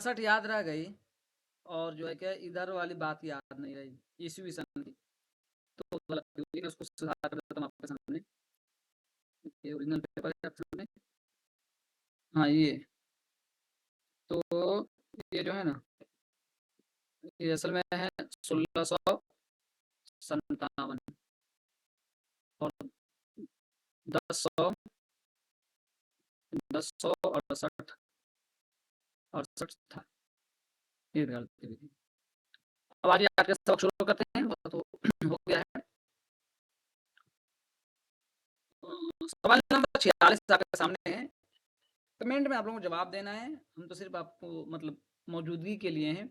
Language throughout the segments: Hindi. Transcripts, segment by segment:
62 याद रह गई और जो है क्या इधर वाली बात याद नहीं रही, ईस्वी सन की, तो गलत हुई, मैं उसको सुधार कर देता हूँ आपके सामने। ये ओरिजिनल पेपर है आपके सामने। हाँ ये, तो ये जो है ना, ये असल में है 1657 और 1068 68 था, ये गलती हुई थी। अब आगे आज का सबक शुरू करते हैं, वो तो हो गया है। सवाल नंबर 46 आपके सामने है, कमेंट में आप लोगों को जवाब देना है, हम तो सिर्फ आपको मतलब मौजूदगी के लिए हैं,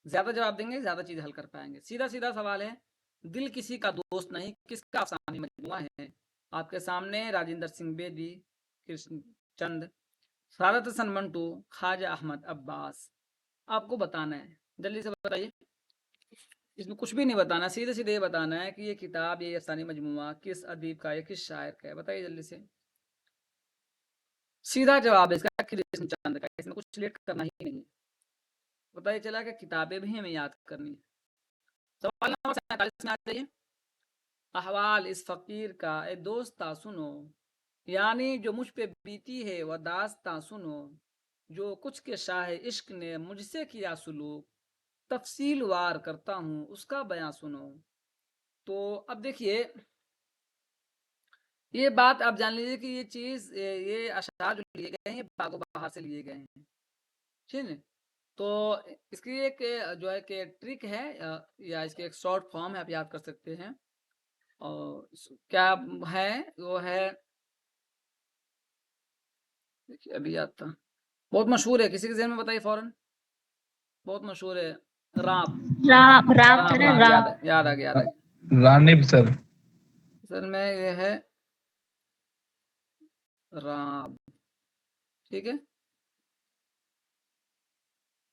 ज्यादा जवाब देंगे ज्यादा चीज हल कर पाएंगे। सीधा सीधा सवाल है, दिल किसी का दोस्त नहीं किसका अफसानी मजमुआ है। आपके सामने राजेंद्र सिंह बेदी, कृष्ण चंद, सादत हसन मंटू, ख्वाजा अहमद अब्बास। आपको बताना है, जल्दी से बताइए। इसमें कुछ भी नहीं बताना, सीधे सीधे ये बताना है कि ये किताब, ये अफसानी मजमुआ किस अदीब का है, किस शायर का है, बताइए जल्दी से। सीधा जवाब है इसका कृष्ण चंद का, इसमें कुछ लेट करना ही नहीं है। बताइए चला कि किताबें भी हमें याद करनी है। सवाल नंबर 47 में आ जाइए। अहवाल इस फकीर का ए दोस्ता सुनो, यानी जो मुझ पे बीती है वह दास्तां सुनो, जो कुछ के शाह इश्क ने मुझसे किया सुलूक, तफसील वार करता हूँ उसका बयां सुनो। तो अब देखिए, ये बात आप जान लीजिए कि ये चीज, ये अशआर जो लिए गए हैं ये बागो बहार से लिए गए हैं, ठीक है। तो इसकी एक जो है कि ट्रिक है, या इसकी एक शॉर्ट फॉर्म है, आप याद कर सकते हैं। और क्या है, वो है, देखिए अभी याद था, बहुत मशहूर है, किसी के ज़हन में बताइए फौरन, बहुत मशहूर है, राम। राम राम था राम ना, राम, राम। याद आ गया, याद आ गया। रानिब सर। असल में ये है राम, ठीक है।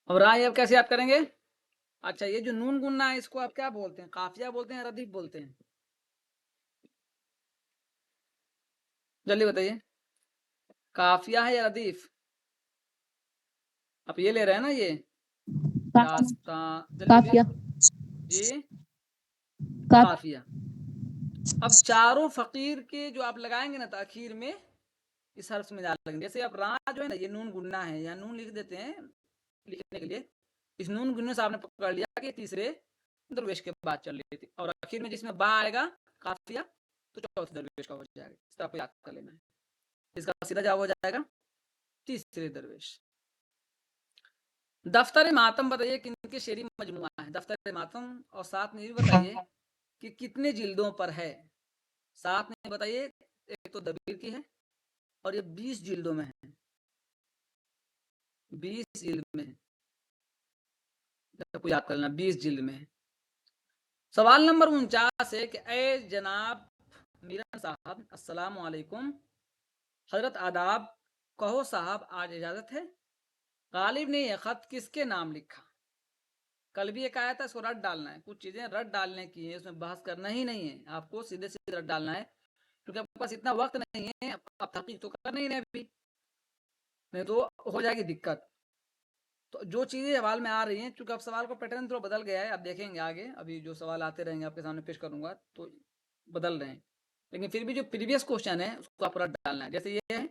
अब राय अब कैसे याद करेंगे? अच्छा, ये जो नून गुन्ना है इसको आप क्या बोलते हैं, काफिया बोलते हैं, रदीफ बोलते हैं? जल्दी बताइए, काफिया है या रदीफ? आप ये ले रहे हैं ना, ये दास्तां, जल्दी बोलिए काफिया जी, काफ काफिया। अब चारों फकीर के जो आप लगाएंगे ना ताखीर में, इस हर्फ में डाल लगेंगे। जैसे आप रा जो है ना, ये नून गुन्ना है, या नून लिख देते हैं लिखने के लिए, इस नून गुन्ने से आपने पकड़ लिया कि तीसरे दरवेश के बाद चल रही थी, और आखिर में जिसमें बा आएगा काफिया, तो चौथे दरवेश का हो जाएगा। इस तरह आपको याद कर लेना है। इसका सीधा जवाब हो जाएगा तीसरे दरवेश। दफ्तर मातम बताइए किनके शेरी मजमुआ है, दफ्तर मातम, और साथ में ये बताइए कि कितने जिल्दों पर है। साथ में बताइए, एक तो दबीर की है और ये 20 जिल्दों में है, 20 जिल्द में है, आपको याद कर लेना 20 जिल्द में है। सवाल नंबर 49 है कि ए जनाब मीरन साहब अस्सलाम वालेकुम, हजरत आदाब, कहो साहब आज इजाजत है, गालिब ने यह खत किसके नाम लिखा। कल भी एक आया था, इसको रट डालना है, कुछ चीजें रट डालने की है, उसमें बहस करना ही नहीं है, आपको सीधे सीधे रट डालना है, क्योंकि आपके पास इतना वक्त नहीं है, आप तहकीक तो कर नहीं रहे अभी, नहीं तो हो जाएगी दिक्कत। तो जो चीज़ें सवाल में आ रही हैं, चूंकि अब सवाल का पैटर्न थोड़ा बदल गया है, आप देखेंगे आगे, अभी जो सवाल आते रहेंगे आपके सामने पेश करूंगा तो बदल रहे हैं, लेकिन फिर भी जो प्रीवियस क्वेश्चन है उसको आप पूरा डालना है। जैसे ये है,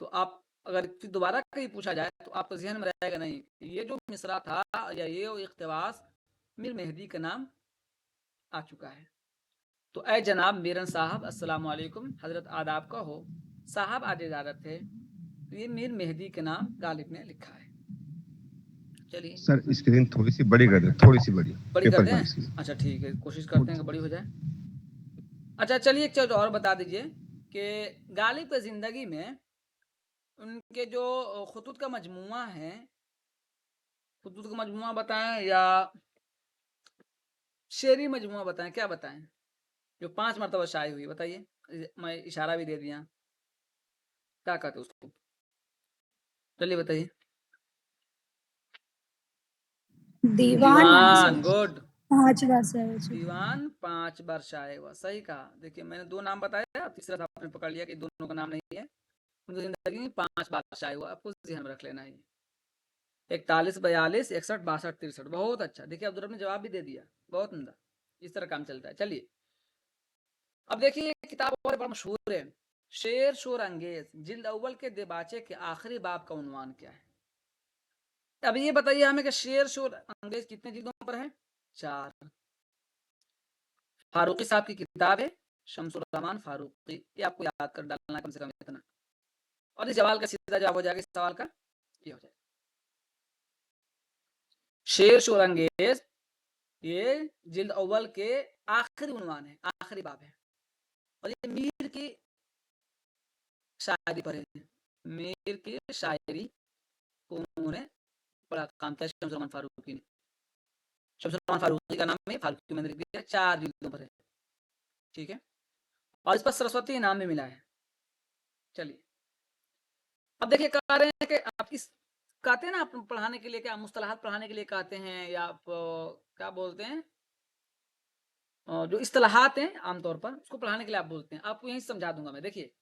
तो आप अगर फिर दोबारा कहीं पूछा जाए तो आपको जहन में रहेगा नहीं, ये जो मिसरा था या ये इख्तिबास मीर मेहदी का नाम आ चुका है। तो ए जनाब मीरन साहब अस्सलाम वालेकुम, हजरत आदाब का हो, साहब आज इजाजत है, तो ये मीर मेहदी के नाम गालिब ने लिखा है। चलिए सर स्क्रीन थोड़ी सी बड़ी कर दे, थोड़ी सी बड़ी बड़ी कर पेपर दें, की स्क्रीन। अच्छा ठीक है, कोशिश करते हैं कि बड़ी हो जाए। अच्छा चलिए एक चीज़ और बता दीजिए कि गालिब की ज़िंदगी में उनके जो खुतूत का मजमुआ है, खुतूत का मजमुआ बताएं या शेरी मजमुआ बताएं, क्या बताएं, जो 5 मरतबा शाये हुई, बताइए, मैं इशारा भी दे दिया, क्या कहते उसको, चलिए बताइए। दीवान, गुड, 5 बार से दीवान 5 बार शाये हुआ, सही कहा। देखिए मैंने 2 नाम बताया, तीसरा था आपने पकड़ लिया कि दोनों का नाम नहीं है, उनकी जिंदगी में 5 बार शाये हुआ, आपको ध्यान में रख लेना है। 41, 42, 61, 62, 63। बहुत अच्छा। देखिए अब्दुल रब ने जवाब भी दे दिया, बहुत उम्दा। इस तरह काम चलता है। चलिए अब देखिए एक किताब और बड़ा मशहूर है, शेर शोर अंगेज, जिल्द अव्वल के दिबाचे के आखिरी बाब का उन्वान क्या है? अब ये बताइए हमें कि शेर शोर अंगेज कितने जिल्दों पर है? 4। फारूकी साहब की किताब है, शमसुर रहमान फारूकी। ये आपको याद कर डालना कम से कम इतना, और इस सवाल का सीधा जवाब हो जाएगा इस सवाल का, ये हो जाएगा शेर शोर अंगेज। ये जिल्द अव्वल के आखिरी उन्वान है, आखिरी बाब है, और ये मीर की शायरी पर है। मीर की शायरी को उन्होंने बड़ा काम किया शमसुर रहमान फारूकी ने। शमसुर रहमान फारूकी का नाम है, फारूकी मैंने लिख दिया, 4 जिल्दों पर है, ठीक है, और इस पर सरस्वती इनाम भी मिला है। चलिए अब देखिए कह रहे हैं कि आप इस कहते हैं ना, आप पढ़ाने के लिए क्या मुस्तलाहात पढ़ाने के लिए कहते हैं, या आप क्या बोलते हैं, जो इस्तिलाहात हैं आमतौर पर उसको पढ़ाने के लिए आप बोलते हैं। आपको यही समझा दूंगा मैं। देखिए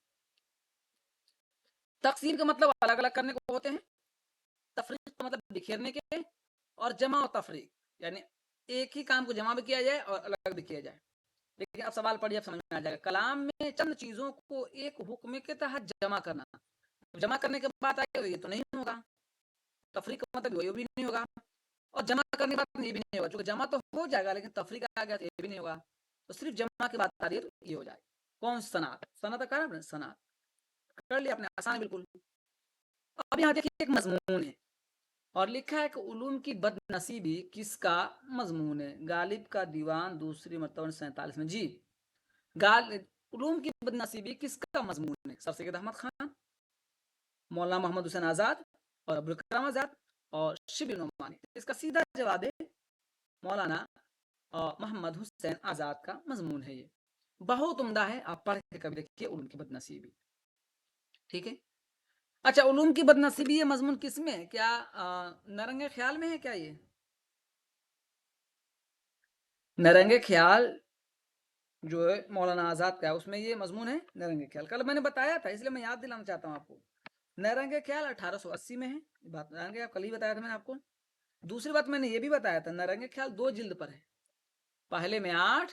तकसीम का मतलब अलग अलग करने को होते हैं, तफरीक का मतलब बिखेरने के, और जमा और तफरीक यानी एक ही काम को जमा भी किया जाए और अलग भी किया जाए। देखिए अब सवाल पढ़िए, अब समझ में आ जाएगा। कलाम में चंद चीजों को एक हुक्म के तहत जमा करना, जमा करने के बाद आए ये तो नहीं होगा, तफरीक का मतलब ये भी नहीं होगा, और जमा करने के बाद ये भी नहीं होगा, क्योंकि जमा तो हो जाएगा लेकिन तफरीक आ गया तो ये भी नहीं होगा, तो सिर्फ जमा की बात आ रही है तो ये हो जाएगा। कौन सनात, सनात का कारण सनात कर लिया आपने, आसान है बिल्कुल। अब यहाँ देखिए एक मजमून है और लिखा है कि उलूम की बदनसीबी किसका मजमून है? गालिब का दीवान, दूसरी मरतबा 47 में। जी उलूम की बदनसीबी किसका मजमून है? सर सैयद अहमद खान, मौलाना मोहम्मद हुसैन आजाद और अब्दुल कलाम आजाद और शिबिर नोमानी। इसका सीधा जवाब है मौलाना मोहम्मद हुसैन आजाद का मजमून है। ये बहुत उम्दा है, आप पढ़ के कभी देखिए उलूम की बदनसीबी, ठीक है। अच्छा उलूम की बदनसीबी ये मजमून किस में है? क्या नरंगे ख्याल में है क्या? ये नरंगे ख्याल जो है मौलाना आजाद का है, उसमें ये मजमून है नरंगे ख्याल। कल मैंने बताया था इसलिए मैं याद दिलाना चाहता हूँ आपको, नरंगे ख्याल 1880 में है, बात जान गए आप, कल ही बताया था मैंने आपको। दूसरी बात मैंने ये भी बताया था नरंगे ख्याल 2 जिल्द पर है, पहले में 8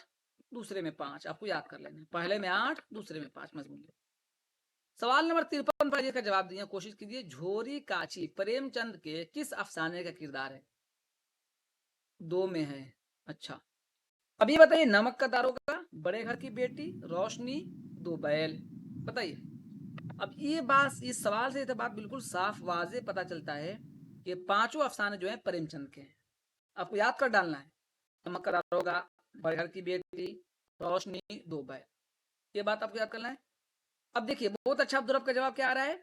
दूसरे में 5, आपको याद कर लेना, पहले में 8 दूसरे में 5 मजमून। सवाल नंबर 53 पर इसका जवाब दिया, कोशिश कीजिए। झोरी काची प्रेमचंद के किस अफसाने का किरदार है? 2 में है। अच्छा अब ये बताइए, नमक का दारोगा, बड़े घर की बेटी, रोशनी, 2 बैल, बताइए। अब ये बात, इस सवाल से तो बात बिल्कुल साफ वाजे पता चलता है कि पांचों अफसाने जो है प्रेमचंद के हैं। आपको याद कर डालना है, नमक का दारोगा, बड़े घर की बेटी, रोशनी, 2 बैल, ये बात आपको याद करना है। अब देखिए बहुत अच्छा, अब्दुल रब का जवाब क्या आ रहा है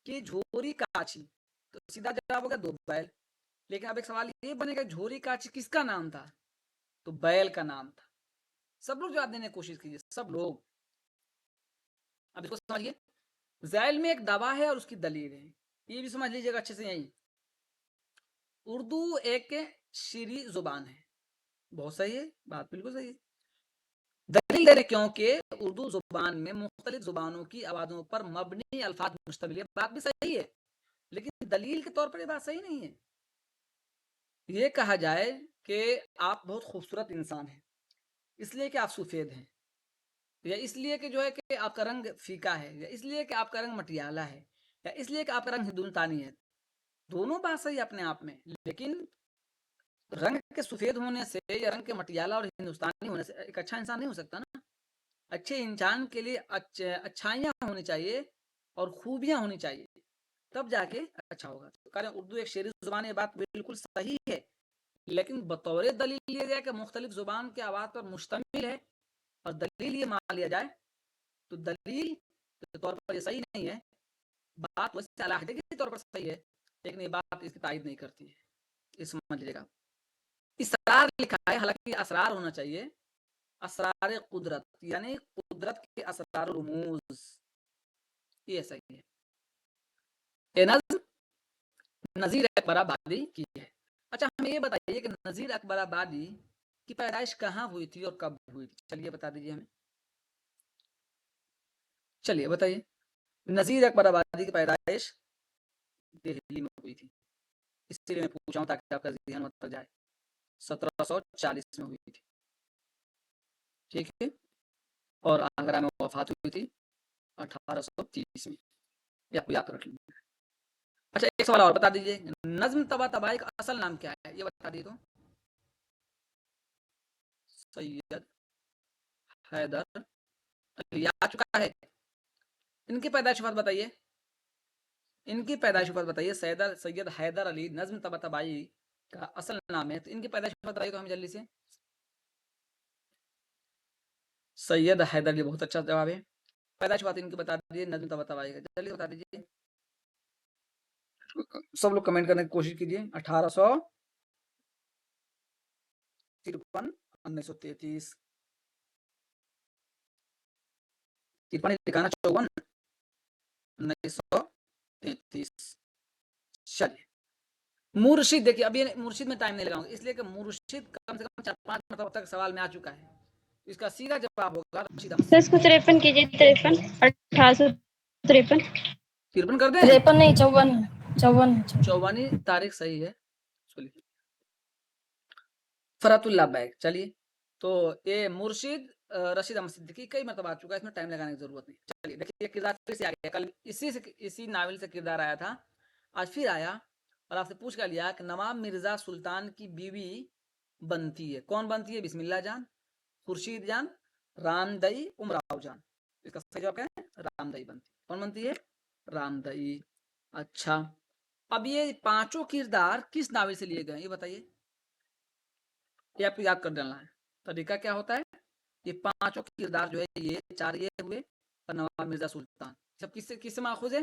कि झोरी काची, तो सीधा जवाब होगा 2 बैल। लेकिन अब एक सवाल ये बनेगा, झोरी काची किसका नाम था? तो बैल का नाम था। सब लोग जवाब देने की कोशिश कीजिए, सब लोग। अब इसको समझिए, जैल में एक दवा है और उसकी दलील है, ये भी समझ लीजिएगा अच्छे से। यही उर्दू एक शीरी जुबान है, बहुत सही है, बात बिल्कुल सही है। दलील दे रहे क्योंकि उर्दू जुबान में मुख्तलिफ जुबानों की आवाज़ों पर मबनी अल्फाज मुश्तमिल है, बात भी सही है, लेकिन दलील के तौर पर ये बात सही नहीं है। ये कहा जाए कि आप बहुत खूबसूरत इंसान हैं इसलिए कि आप सफ़ेद हैं, या इसलिए कि जो है कि आपका रंग फीका है, या इसलिए कि आपका रंग मटियाला है, या इसलिए कि आपका रंग हिंदुस्तानी है, दोनों बात सही अपने आप में, लेकिन रंग के सफ़ेद होने से या रंग के मटियाला और हिंदुस्तानी होने से एक अच्छा इंसान नहीं हो सकता ना। अच्छे इंसान के लिए अच्छाइयाँ होनी चाहिए और खूबियाँ होनी चाहिए, तब जाके अच्छा होगा। तो कह रहे उर्दू एक शेरी जुबान, ये बात बिल्कुल सही है, लेकिन बतौर दलील लिया जाए कि मुख्तलिफ जुबान के आवाज़ पर मुश्तमिल है और दलील ये मान लिया जाए, तो दलील के तौर पर ये सही नहीं है। बात वैसे अलहदगी के तौर पर सही है, लेकिन ये बात इसकी तायद नहीं करती है, ये समझ लीजिएगा। इसरार लिखा है, हालांकि असरार होना चाहिए, असरार कुदरत, यानी कुदरत के असरार रुमूज, ये सही है। ये नज़ीर अकबर आबादी की है। अच्छा हमें ये बताइए कि नज़ीर अकबर आबादी की पैदाइश कहाँ हुई थी और कब हुई थी? चलिए बता दीजिए हमें, चलिए बताइए। नज़ीर अकबर आबादी की पैदाइश दिल्ली में हुई थी, इसीलिए मैं पूछा हूँ ताकि आपका ध्यान मत जाए। 1740 में हुई थी, ठीक है। और आगरा में वफात हुई थी 1830 में। ये आपको याद रख लेना। अच्छा, एक सवाल और बता दीजिए, नज्म तबातबाई का असल नाम क्या है, ये बता दीजिए तो। सैयद हैदर अली आ चुका है। इनकी पैदाइश वक्त बताइए, इनकी पैदाइश वक्त बताइए। सैयद हैदर अली नज्म तबातबाई का असल नाम है, तो इनकी पैदाइश वक्त बताइए तो हम जल्दी से। सैयद हैदर अली, बहुत अच्छा जवाब है। पैदाइश वक्त इनकी बता दीजिए नज्म तबातबाई का, जल्दी बता दीजिए। सब लोग कमेंट करने की कोशिश कीजिए। 1853, 1933, 53 लिखाना, 54, 1933। चलिए, मुर्शिद देखिए, अभी मुर्शिद में टाइम नहीं लगाऊंगा, इसलिए कि मुर्शिद कम से कम 4-5 मतलब तक सवाल में आ चुका है। इसका सीधा जवाब होगा रशीद अहमद। 53 कीजिए, 53, 1853। 53 कर दें? 53 नहीं, 54, 54। 54 तारीख सही है। चलिए, फरातुल्लाह बैग। चलिए, तो ये मुर्शिद रशीद अहमद सिद्दीकी कई मरतबा आ चुका है, इसमें टाइम लगाने की जरूरत नहीं। चलिए देखिए, किरदार फिर से आ गया। कल इसी नावल से किरदार आया था, आज फिर आया और आपसे पूछ कर लिया कि नवाब मिर्जा सुल्तान की बीवी बनती है, कौन बनती है? बिस्मिल्लाह जान, खुर्शीद जान, रामदई, उमराव जान। इसका सही जवाब क्या है? रामदई बनती है। कौन बनती है? रामदई। अच्छा, अब ये पांचों किरदार किस नावल से लिए गए ये बताइए, ये आपको याद कर डालना है। तरीका क्या होता है, ये पांचों किरदार जो है, ये चार ये हुए और नवाब मिर्जा सुल्तान, सब किससे किससे माखूज है?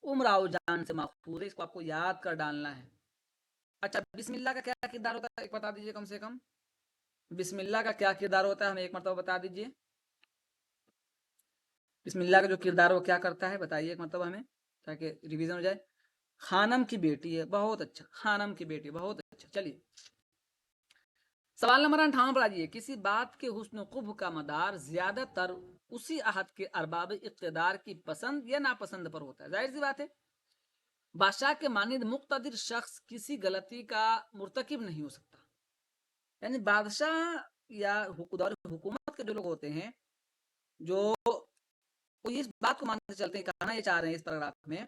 उमराव जान से माखूज है। इसको आपको याद कर डालना है। अच्छा, बिस्मिल्लाह का क्या किरदार होता है, एक बता दीजिए कम से कम। बिस्मिल्लाह का क्या किरदार होता है, हमें एक मरतबा बता दीजिए। बिस्मिल्लाह का जो किरदार वो क्या करता है, बताइए एक मरतबा हमें, ताकि रिवीजन हो जाए। खानम की बेटी है, बहुत अच्छा, खानम की बेटी, बहुत अच्छा। चलिए, सवाल नंबर 58 पर आइए। किसी बात के हुस्न कुब का मदार ज्यादातर उसी अहद के अरबाब इक़्तिदार की पसंद या नापसंद पर होता है। जाहिर सी बात है, बादशाह के मानिंद मुक्तदिर शख्स किसी गलती का मुर्तकिब नहीं हो सकता। यानी बादशाह या हुकूमत के जो लोग होते हैं, जो वो इस बात को मानते चलते हैं, कहना ये चाह रहे हैं इस पैराग्राफ में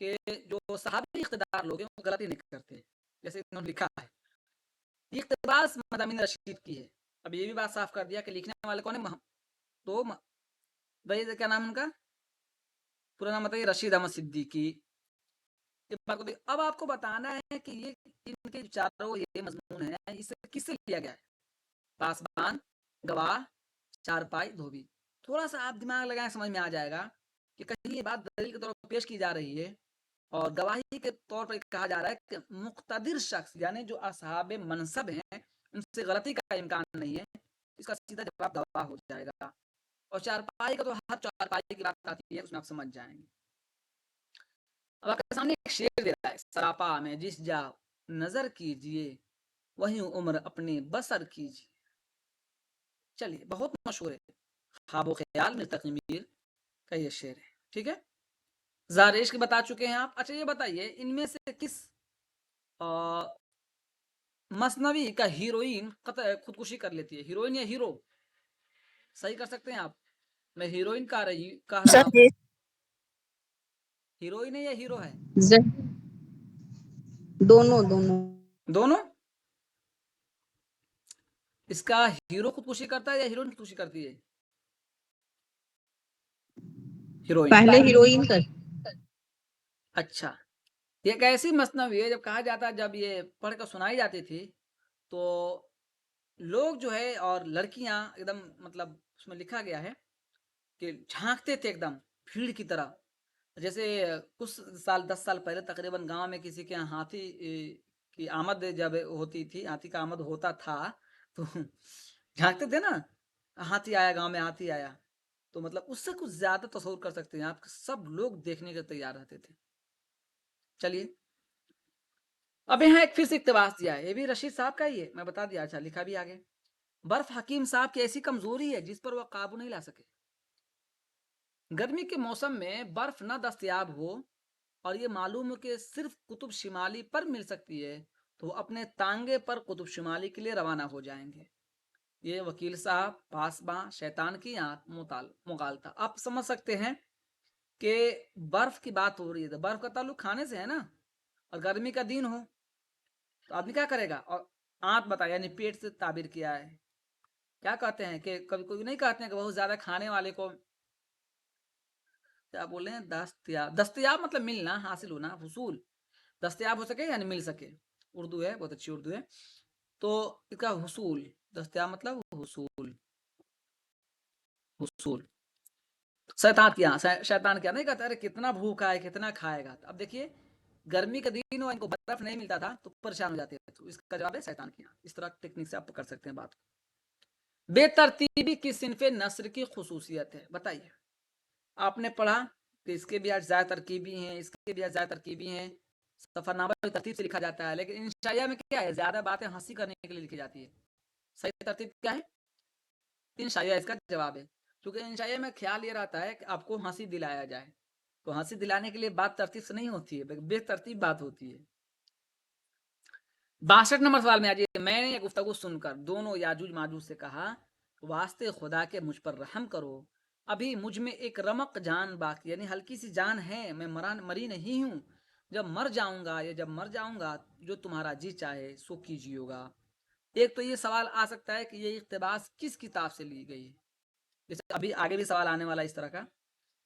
कि जो साहबी इक़्तिदार लोग हैं वो गलती नहीं करते। जैसे इन्होंने लिखा है, ये इक़्तिबास मदामिन रशीद की है। अब ये भी बात साफ कर दिया कि लिखने वाले कौन है, तो भाई क्या नाम उनका, पूरा नाम बताइए, रशीद अहमद सिद्दीकी। अब आपको बताना है कि ये इनके चारों ये मजमून है, इसे किससे लिया गया है? पासबान, गवाह, चारपाई, धोबी। थोड़ा सा आप दिमाग लगाएं, समझ में आ जाएगा कि कहीं ये बात दलील के तौर पर पेश की जा रही है और गवाही के तौर पर कहा जा रहा है कि मुक्तदिर शख्स यानी जो असहाब मनसब हैं, उनसे गलती का इम्कान नहीं है। इसका सीधा जवाब गवाह हो जाएगा। और चारपाई का तो हर चारपाई की बात आती है, उसमें आप समझ जाएंगे। अब आपके सामने एक शेर दे रहा है, सरापा में जिस जा नजर कीजिए वही उम्र अपनी बसर कीजिए। चलिए, बहुत मशहूर है, ख्वाबो ख्याल में तकमीर का ये शेर है, ठीक है। ज़ारेश के बता चुके हैं आप। अच्छा, ये बताइए, इनमें से किस मसनवी का हीरोइन खुदकुशी कर लेती है? हीरोइन या हीरो, सही कर सकते हैं आप। मैं हीरोइन कह रहा हूँ, हीरोइन है या हीरो है? दोनों दोनों। दोनों। इसका हीरो खुदकुशी करता है या हीरोइन खुदकुशी करती है? हीरोइन। पहले हीरोइन कर। अच्छा, ये एक ऐसी मसनवी है, जब कहा जाता है, जब ये पढ़कर सुनाई जाती थी तो लोग जो है और लड़कियां एकदम, मतलब उसमें लिखा गया है कि झांकते थे एकदम भीड़ की तरह। जैसे कुछ साल 10 साल पहले तकरीबन गांव में किसी के यहाँ हाथी की आमद जब होती थी, हाथी का आमद होता था, तो झांकते थे ना, हाथी आया गांव में, हाथी आया। तो मतलब उससे कुछ ज्यादा तस्वीर कर सकते हैं आप, सब लोग देखने के तैयार रहते थे। चलिए, अब यहाँ एक फिर से इक्तबास दिया है, ये भी रशीद साहब का ही है, मैं बता दिया। अच्छा, लिखा भी आगे, बर्फ हकीम साहब की ऐसी कमजोरी है जिस पर वह काबू नहीं ला सके। गर्मी के मौसम में बर्फ न दस्तयाब हो और ये मालूम है कि सिर्फ कुतुब शिमाली पर मिल सकती है, तो वो अपने तांगे पर कुतुब शिमाली के लिए रवाना हो जाएंगे। ये वकील साहब पासबां शैतान की आंख मुगालता। आप समझ सकते हैं कि बर्फ की बात हो रही है, तो बर्फ का ताल्लुक खाने से है ना, और गर्मी का दिन हो तो आदमी क्या करेगा। और आंत बताया यानी पेट से ताबीर किया है। क्या कहते हैं कि कभी कोई नहीं कहते हैं कि बहुत ज्यादा खाने वाले को क्या बोले हैं, दस्तयाब। दस्तयाब मतलब मिलना, हासिल होना, हुसूल। दस्तयाब हो सके यानी मिल सके, उर्दू है, बहुत अच्छी उर्दू है। तो इसका हुसूल, दस्तयाब मतलब हुसूल, हुसूल। शैतान क्या नहीं कहता, अरे कितना भूखा है, कितना खाएगा। अब देखिए गर्मी के दिन इनको बर्फ नहीं मिलता था तो परेशान हो जाते थे, तो इसका जवाब है शैतान की आंख। इस तरह टेक्निक से आप कर सकते हैं बात। बेतरतीबी किस सिनफे नस्र की खुसूसियत है, बताइए। आपने पढ़ा कि इसके भी आज ज्यादा तरकीबी हैं, इसके भी आज ज्यादा तरकीबी हैं, सफरनामा भी तरतीब से लिखा जाता है, लेकिन इंशाइया में क्या है, ज्यादा बातें हंसी करने के लिए लिखी जाती है। सही तरतीब क्या है, इंशाइया इसका जवाब है। क्योंकि इंशाइया में ख्याल ये रहता है कि आपको हंसी दिलाया जाए, तो हंसी दिलाने के लिए बात तरतीब से नहीं होती है, बेतरतीब बात होती है। 62 नंबर सवाल में आ जाइए। मैंने एक गुफ्तगू सुनकर दोनों याजूज माजूज से कहा, वास्ते खुदा के मुझ पर रहम करो, अभी मुझ में एक रमक जान बाकी, यानी हल्की सी जान है, मैं मरी नहीं हूं। जब मर जाऊंगा या जब मर जाऊंगा जो तुम्हारा जी चाहे सो कीजिएगा। एक तो ये सवाल आ सकता है कि ये इक्तबास किस किताब से ली गई है, जैसे अभी आगे भी सवाल आने वाला इस तरह का,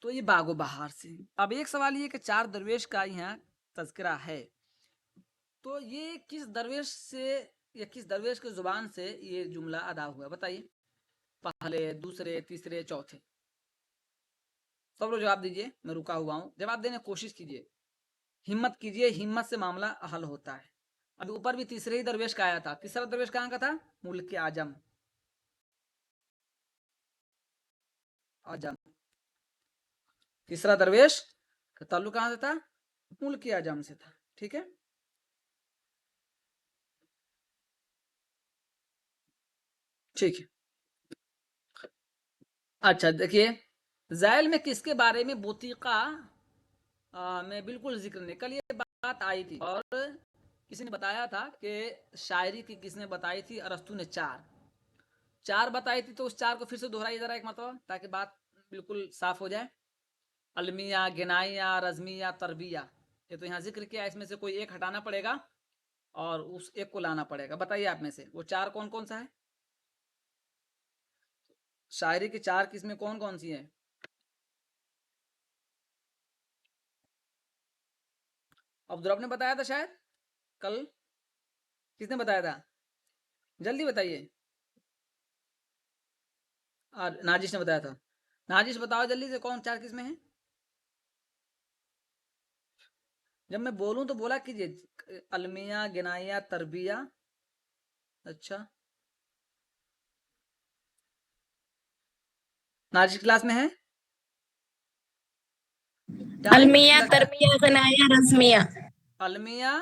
तो ये बागो बहार से। अब एक सवाल ये कि चार दरवेश का यहाँ तज़किरा है, तो ये किस दरवेश से या किस दरवेश की जुबान से ये जुमला अदा हुआ, बताइए। पहले, दूसरे, तीसरे, चौथे, सब लोग जवाब दीजिए। मैं रुका हुआ हूँ, जवाब देने की कोशिश कीजिए, हिम्मत कीजिए, हिम्मत से मामला हल होता है। अभी ऊपर भी तीसरे ही दरवेश का आया था, तीसरा दरवेश कहाँ का था, मुल्क आजम, आजम। तीसरा दरवेश का ताल्लुक कहाँ से था, मुल्क आजम से था, ठीक है। ठीक है, अच्छा देखिए, जैल में किसके बारे में बोतीका में बिल्कुल जिक्र नहीं। कल ये बात आई थी और किसी ने बताया था कि शायरी की किसने बताई थी, अरस्तु ने चार चार बताई थी, तो उस चार को फिर से दोहराइए जरा एक मतलब, ताकि बात बिल्कुल साफ हो जाए। अलमिया, गिनाइया, रजमिया, तरबिया, ये तो यहाँ जिक्र किया, इसमें से कोई एक हटाना पड़ेगा और उस एक को लाना पड़ेगा। बताइए आप में से वो चार कौन कौन सा है, शायरी की चार किस्में कौन कौन सी हैं। अब्दुल ने बताया था शायद कल, किसने बताया था, जल्दी बताइए। और नाजिश ने बताया था, नाजिश बताओ जल्दी से, कौन चार किस्में हैं। जब मैं बोलूं तो बोला कीजिए, अलमिया, गिनाइया, तरबिया। अच्छा, नाजिश क्लास में है, टाइम अलमिया, लगता है। तरबिया, गनाया, रज़मिया। अलमिया,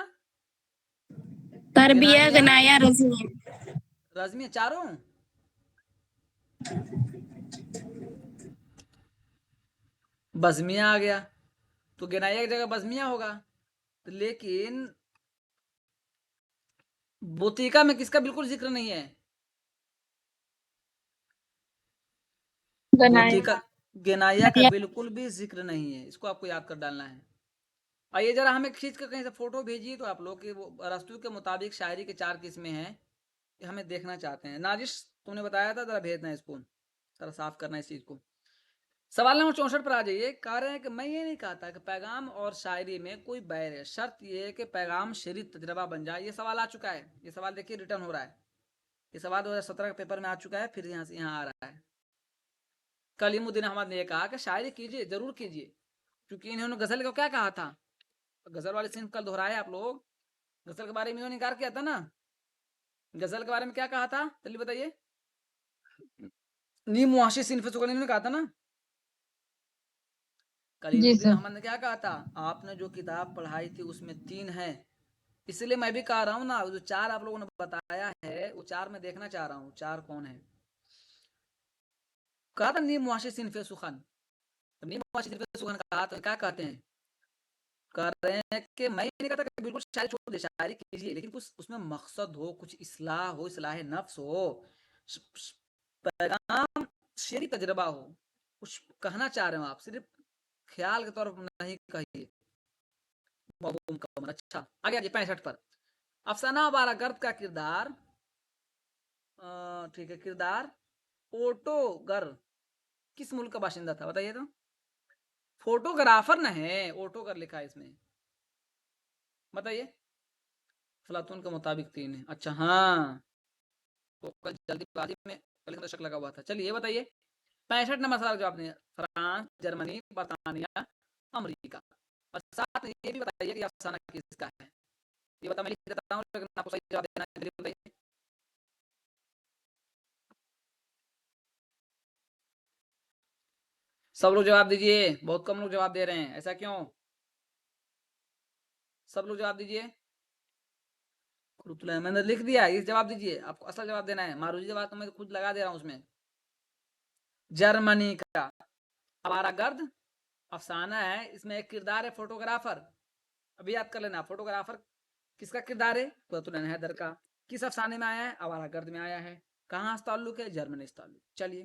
तरबिया, गिनाइया, गनाया, रज़मिया। रजमिया, चारों। बजमिया आ गया, तो गिनाइया की जगह बजमिया होगा। तो लेकिन बोतिका में किसका बिल्कुल जिक्र नहीं है, गनाया। बोतिका, गिनाइया का गनाया। बिल्कुल भी जिक्र नहीं है, इसको आपको याद कर डालना है। आइए जरा हमें खींच कर कहीं से फोटो भेजिए तो आप लोग कि वो अरस्तू के मुताबिक शायरी के चार किस्में हैं, ये हमें देखना चाहते हैं। नाजिश तुमने बताया था, जरा भेजना है इसको, जरा साफ करना है इस चीज को। सवाल नंबर 64 पर आ जाइए। कह रहे हैं कि मैं ये नहीं कहता कि पैगाम और शायरी में कोई बैर है, शर्त ये है कि पैगाम शेरी तजर्बा बन जाए। ये सवाल आ चुका है, ये सवाल देखिए रिटर्न हो रहा है, ये सवाल 2017 के पेपर में आ चुका है, फिर यहाँ से यहाँ आ रहा है। कलीमुद्दीन अहमद ने कहा कि शायरी कीजिए, जरूर कीजिए, क्योंकि इन्होंने गजल को क्या कहा था, गजल वाले सिंह कल दोहराए आप लोग, गजल के बारे में इन्होंने इनकार किया था ना, गजल के बारे में क्या कहा था, जल्दी बताइए। नी मुआशी सिनफ सुगल इन्होंने कहा था ना। जी कलीमुद्दीन सर। अहमद ने क्या कहा था, आपने जो किताब पढ़ाई थी उसमें तीन है, इसलिए मैं भी कह रहा हूँ ना, जो चार आप लोगों ने बताया है वो चार मैं देखना चाह रहा हूँ, चार कौन है। कहा था नी मुआशी सिनफ सुखन, नी मुआशी सिनफ सुखन कहा तो क्या कहते हैं, कह रहे हैं कि मैं ये नहीं कहता कि बिल्कुल शायरी छोड़ दे, शायरी कीजिए, लेकिन कुछ उसमें मकसद हो, कुछ इस्लाह हो, इस्लाह नफ्स हो, पैगाम, शेरी तजर्बा हो, कुछ कहना चाह रहे हो आप, सिर्फ ख्याल के तौर पर नहीं कहिए। अच्छा, आगे आइए 65 पर। अफसाना वारागर्द का किरदार, ठीक है, किरदार ओटोगर किस मुल्क का बाशिंदा था, बताइए तो। फोटोग्राफर न है, ओटोगर लिखा है इसमें, बताइए। अफलातून के मुताबिक 3 है। अच्छा हाँ, तो कल जल्दीबाजी में कल शक लगा हुआ था। चलिए बताइए 65 नंबर सवाल जवाब दें। फ्रांस, जर्मनी, बर्तानिया, अमेरिका। और साथ में ये भी बताइए कि अफसाना किसका है। ये बता मैं लिख देता हूँ, लेकिन आपको सही जवाब देना है, जल्दी बताइए। सब लोग जवाब दीजिए, बहुत कम लोग जवाब दे रहे हैं, ऐसा क्यों? सब लोग जवाब दीजिए। मैंने लिख दिया, ये जवाब दीजिए, आपको असल जवाब देना है। मारूजी जवाब तो मैं खुद लगा दे रहा हूँ उसमें। जर्मनी का आवारागर्द अफसाना है, इसमें एक किरदार है फोटोग्राफर। अभी याद कर लेना, फोटोग्राफर किसका किरदार है? कुतुल हैदर का। किस अफसाने में आया है? आवारागर्द में आया है। कहाँ से ताल्लुक है? जर्मनी से ताल्लुक। चलिए,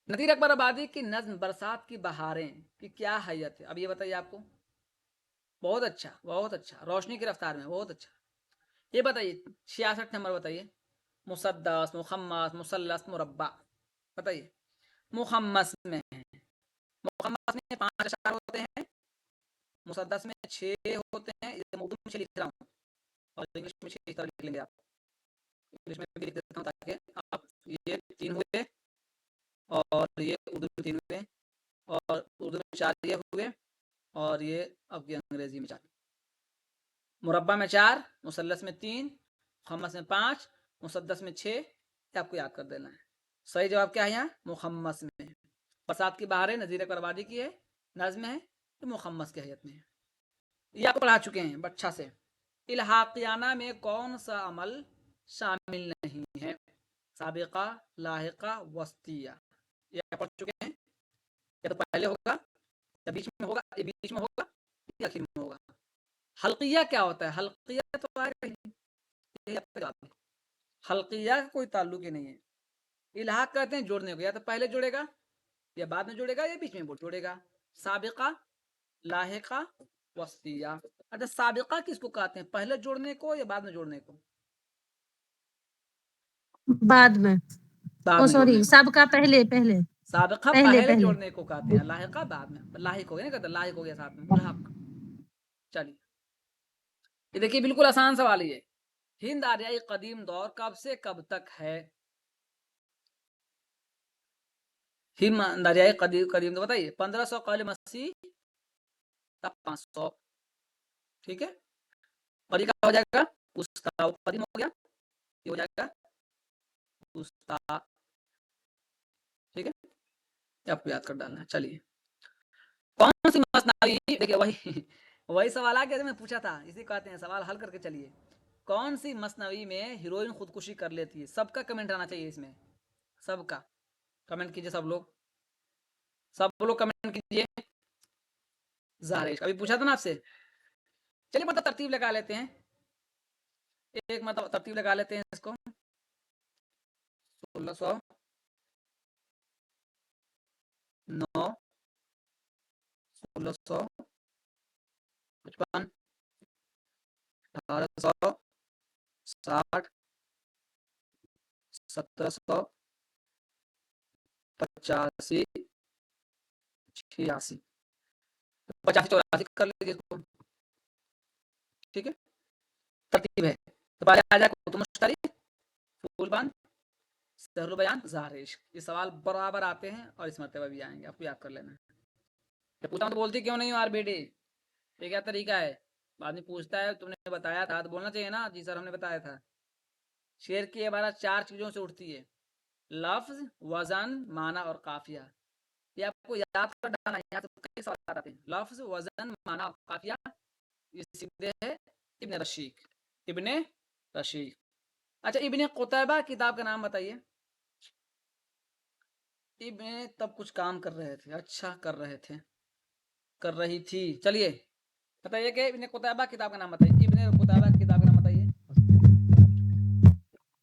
नदीर अकबर आबादी की नज्म बरसात की बहारें की क्या हैयत है, अब ये बताइए आपको। बहुत अच्छा, बहुत अच्छा, रोशनी की रफ्तार में, बहुत अच्छा। ये बताइए 66 नंबर बताइए। मुसद्दस, मुखम्मस, मुसल्लस, मुरब्बा, बताइए। मुखम्मस में, मुखम्मस में 5 अशार होते हैं, मुसद्दस में 6 होते हैं। ये मैं उर्दू में 6 लिख रहा हूँ और इंग्लिश में 6 इस तरह लिख लेंगे आप। इंग्लिश में भी लिख देता हूँ ताकि आप, ये 3 हुए और ये उर्दू में 3 हुए और उर्दू में 4 ये हुए और ये आपकी अंग्रेजी में 4। मुरब्बा में 4, मुसल्लस में 3, मुखम्मस में 5, मुसद्दस में 6। आपको याद कर देना है। सही जवाब क्या है यहाँ? मुखम्मस में। बरसात की बहारें नज़ीर बर्बादी की है, नज्म है, तो मुखम्मस की हैयत में है। ये आपको पढ़ा चुके हैं अच्छा से। इल्हाकियाना में कौन सा अमल शामिल नहीं है? साबिका, लाहिका, वस्तिया। ये आप पढ़ चुके हैं। या तो पहले होगा, या बीच में होगा, या बीच में होगा, या आखिर में होगा। हल्किया क्या होता है? हल्किया तो आएगा ही, ये आपका जवाब है। हल्किया का कोई ताल्लुक ही नहीं है। इल्हाक कहते हैं जोड़ने को, या तो पहले जुड़ेगा, या बाद में जुड़ेगा, या बीच में जुड़ेगा। साबिका, लाहिका, वस्तिया। अच्छा, साबिका किसको कहते हैं? पहले जोड़ने को या बाद में जोड़ने को? बाद में। बाद ओ में जोड़ने सॉरी, को। सबका पहले पहले। साबिका पहले पहले पहले। जोड़ने को कहते हैं, लाहिका बाद में। लाहिक हो गया ना, कहते लाहिक हो गया साथ में, मुल्हक। चलिए, ये देखिए बिल्कुल आसान सवाल ये। हिंद आर्याई कदीम दौर कब से कब तक है? हिंद आर्याई कदीम कदीम दौर बताइए। 1500 कबल मसीह तक 500, ठीक है। और ये क्या हो जाएगा? उसका कदीम हो गया, ये हो जाएगा उसका, ठीक है। ये आपको याद कर डालना है। चलिए, कौन सी मसनवी, देखिए वही वही सवाल आ गया मैं पूछा था, इसी कहते हैं सवाल हल करके चलिए। कौन सी मसनवी में हीरोइन खुदकुशी कर लेती है? सबका कमेंट आना चाहिए इसमें, सबका कमेंट कीजिए, सब लोग कमेंट कीजिए। जारेश अभी पूछा था ना आपसे। चलिए मतलब तरतीब लगा लेते हैं, एक मतलब तरतीब लगा लेते हैं इसको। 1609, 1655, 1860, 1785, 86, 85 84 कर लीजिए इसको, ठीक है। तरतीब है तो पहले आ जाए कुतुब मुश्तरी, फूलबान, सहरुल बयान, ज़ारिश। ये सवाल बराबर आते हैं और इस मरतबा भी आएंगे, आपको याद कर लेना है। जब पूछता हूँ तो बोलती क्यों नहीं हो यार बेटे, ये क्या तरीका है? आदमी पूछता है तुमने बताया था तो बोलना चाहिए ना, जी सर हमने बताया था। शेर की इबारत 4 चीजों से उठती है, लफ्ज, वजन, माना और काफिया। ये आपको याद कर डालना है, यहाँ से कई सवाल आते हैं। लफ्ज, वजन, माना और काफिया, ये सीधे है इब्ने रशीक, इब्ने रशीक। अच्छा, इब्ने कुतैबा किताब का नाम बताइए। इब्ने तब कुछ काम कर रहे थे, अच्छा कर रहे थे। कर रही थी। चलिए बताइए कि इब्ने कुतैबा किताब का नाम बताइए। इब्ने कुतैबा किताब का नाम बताइए।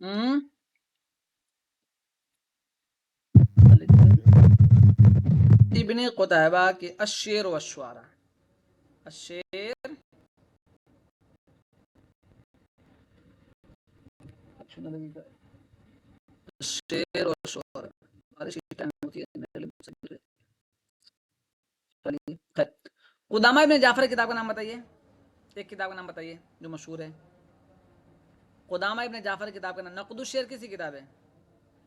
हम्म इब्ने कुतैबा के अश्शेर व शुआरा। अश्शेर अश्शेर व शुआरा। बारिश की टाइम होती है मेरे लिए मुझसे दूर है। चलिए खैर, कुदामा इब्ने जाफर की किताब का नाम बताइए। एक किताब का नाम बताइए जो मशहूर है। कुदामा इब्ने जाफर की किताब का नाम। नक़दुश शेर किसी किताब है?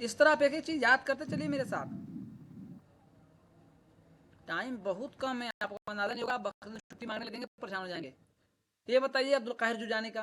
इस तरह आप एक एक चीज याद करते चलिए मेरे साथ। टाइम बहुत कम है, आपको अंदाजा नहीं होगा, आप बकरीद में छुट्टी मांगने लगेंगे परेशान हो जाएंगे। ये बताइए अब्दुल काहिर जुजानी का।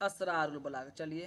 असरारुल बलागत। चलिए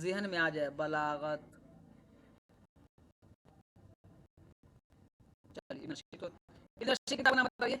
जहन में आ जाए। बलागत। चलिए नशी किताब का नाम बताइए।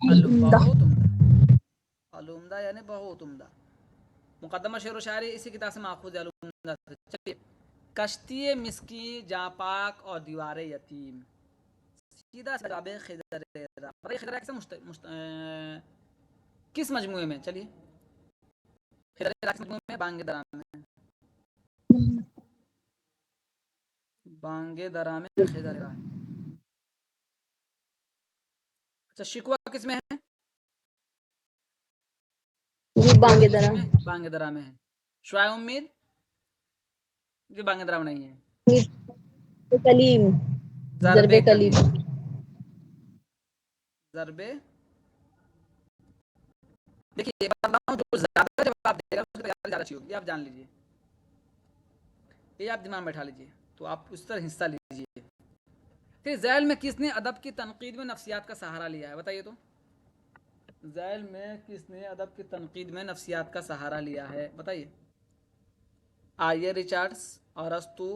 बहुत उम्दा। अलुमदा यानी बहुत उम्दा। मुकदमा शेर व शायरी इसी किताब से माखूज है अलुमदा से। चलिए कश्ती मिस्की जापाक और दीवार यतीम। सीधा जवाब है खिदरा। खिदरा किस मजमुए में? चलिए खिदरा किस मजमुए में? बांगे दरा में। बांगे दरा में खिदरा है। अच्छा शिकवा किस में है? बांगे दरा बांगे दरा में है। शुआए उम्मीद जो बांगे दरा में नहीं है। कलीम ज़रबे कलीम। ज़रबे देखिए ये बात बताऊं, जो ज्यादा जवाब देगा उसकी तैयारी ज्यादा अच्छी होगी, आप जान लीजिए। ये आप दिमाग में बैठा लीजिए तो आप उस तरह हिस्सा लीजिए। फिर ज़ैल में किसने अदब की तनकीद में नफ्सियात का सहारा लिया है? बताइए तो। ज़ैल में किसने अदब की तनकीद में नफ्सियात का सहारा लिया है? बताइए। आर्य रिचर्ड्स, अरस्तू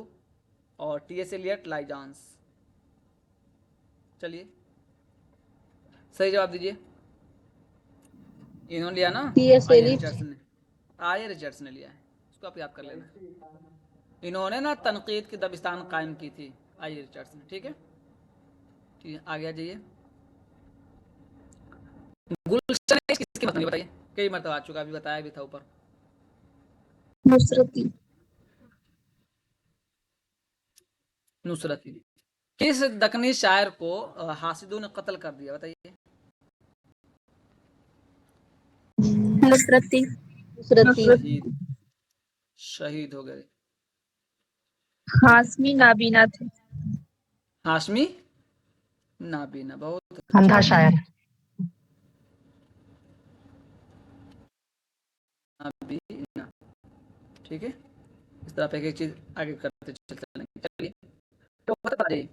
और टी.एस. एलियट, लाइजांस। चलिए सही जवाब दीजिए। इन्होंने लिया ना, टी.एस. आर्य एलियट रिचर्ड्स ने। आर्य रिचर्ड्स ने लिया है, इसको आप याद कर लेना। इन्होंने ना तनकीद की दबिस्तान कायम की थी, आर्य रिचर्ड्स ने। ठीक है, ठीक है आगे आ जाइए। गुलशन किसकी मत नहीं बताइए, कई मरतबा आ चुका, अभी बताया भी था ऊपर। नुसरती नुसरती। किस दकनी शायर को हासिदों ने कत्ल कर दिया? बताइए। नुसरती शहीद, शहीद हो गए। हाशमी नाबीना थे हाशमी नाबीना, बहुत अंधा शायर नाबीना। ठीक है, इस तरह एक एक चीज आगे करते चलते चलेंगे। चलिए तो बताइए,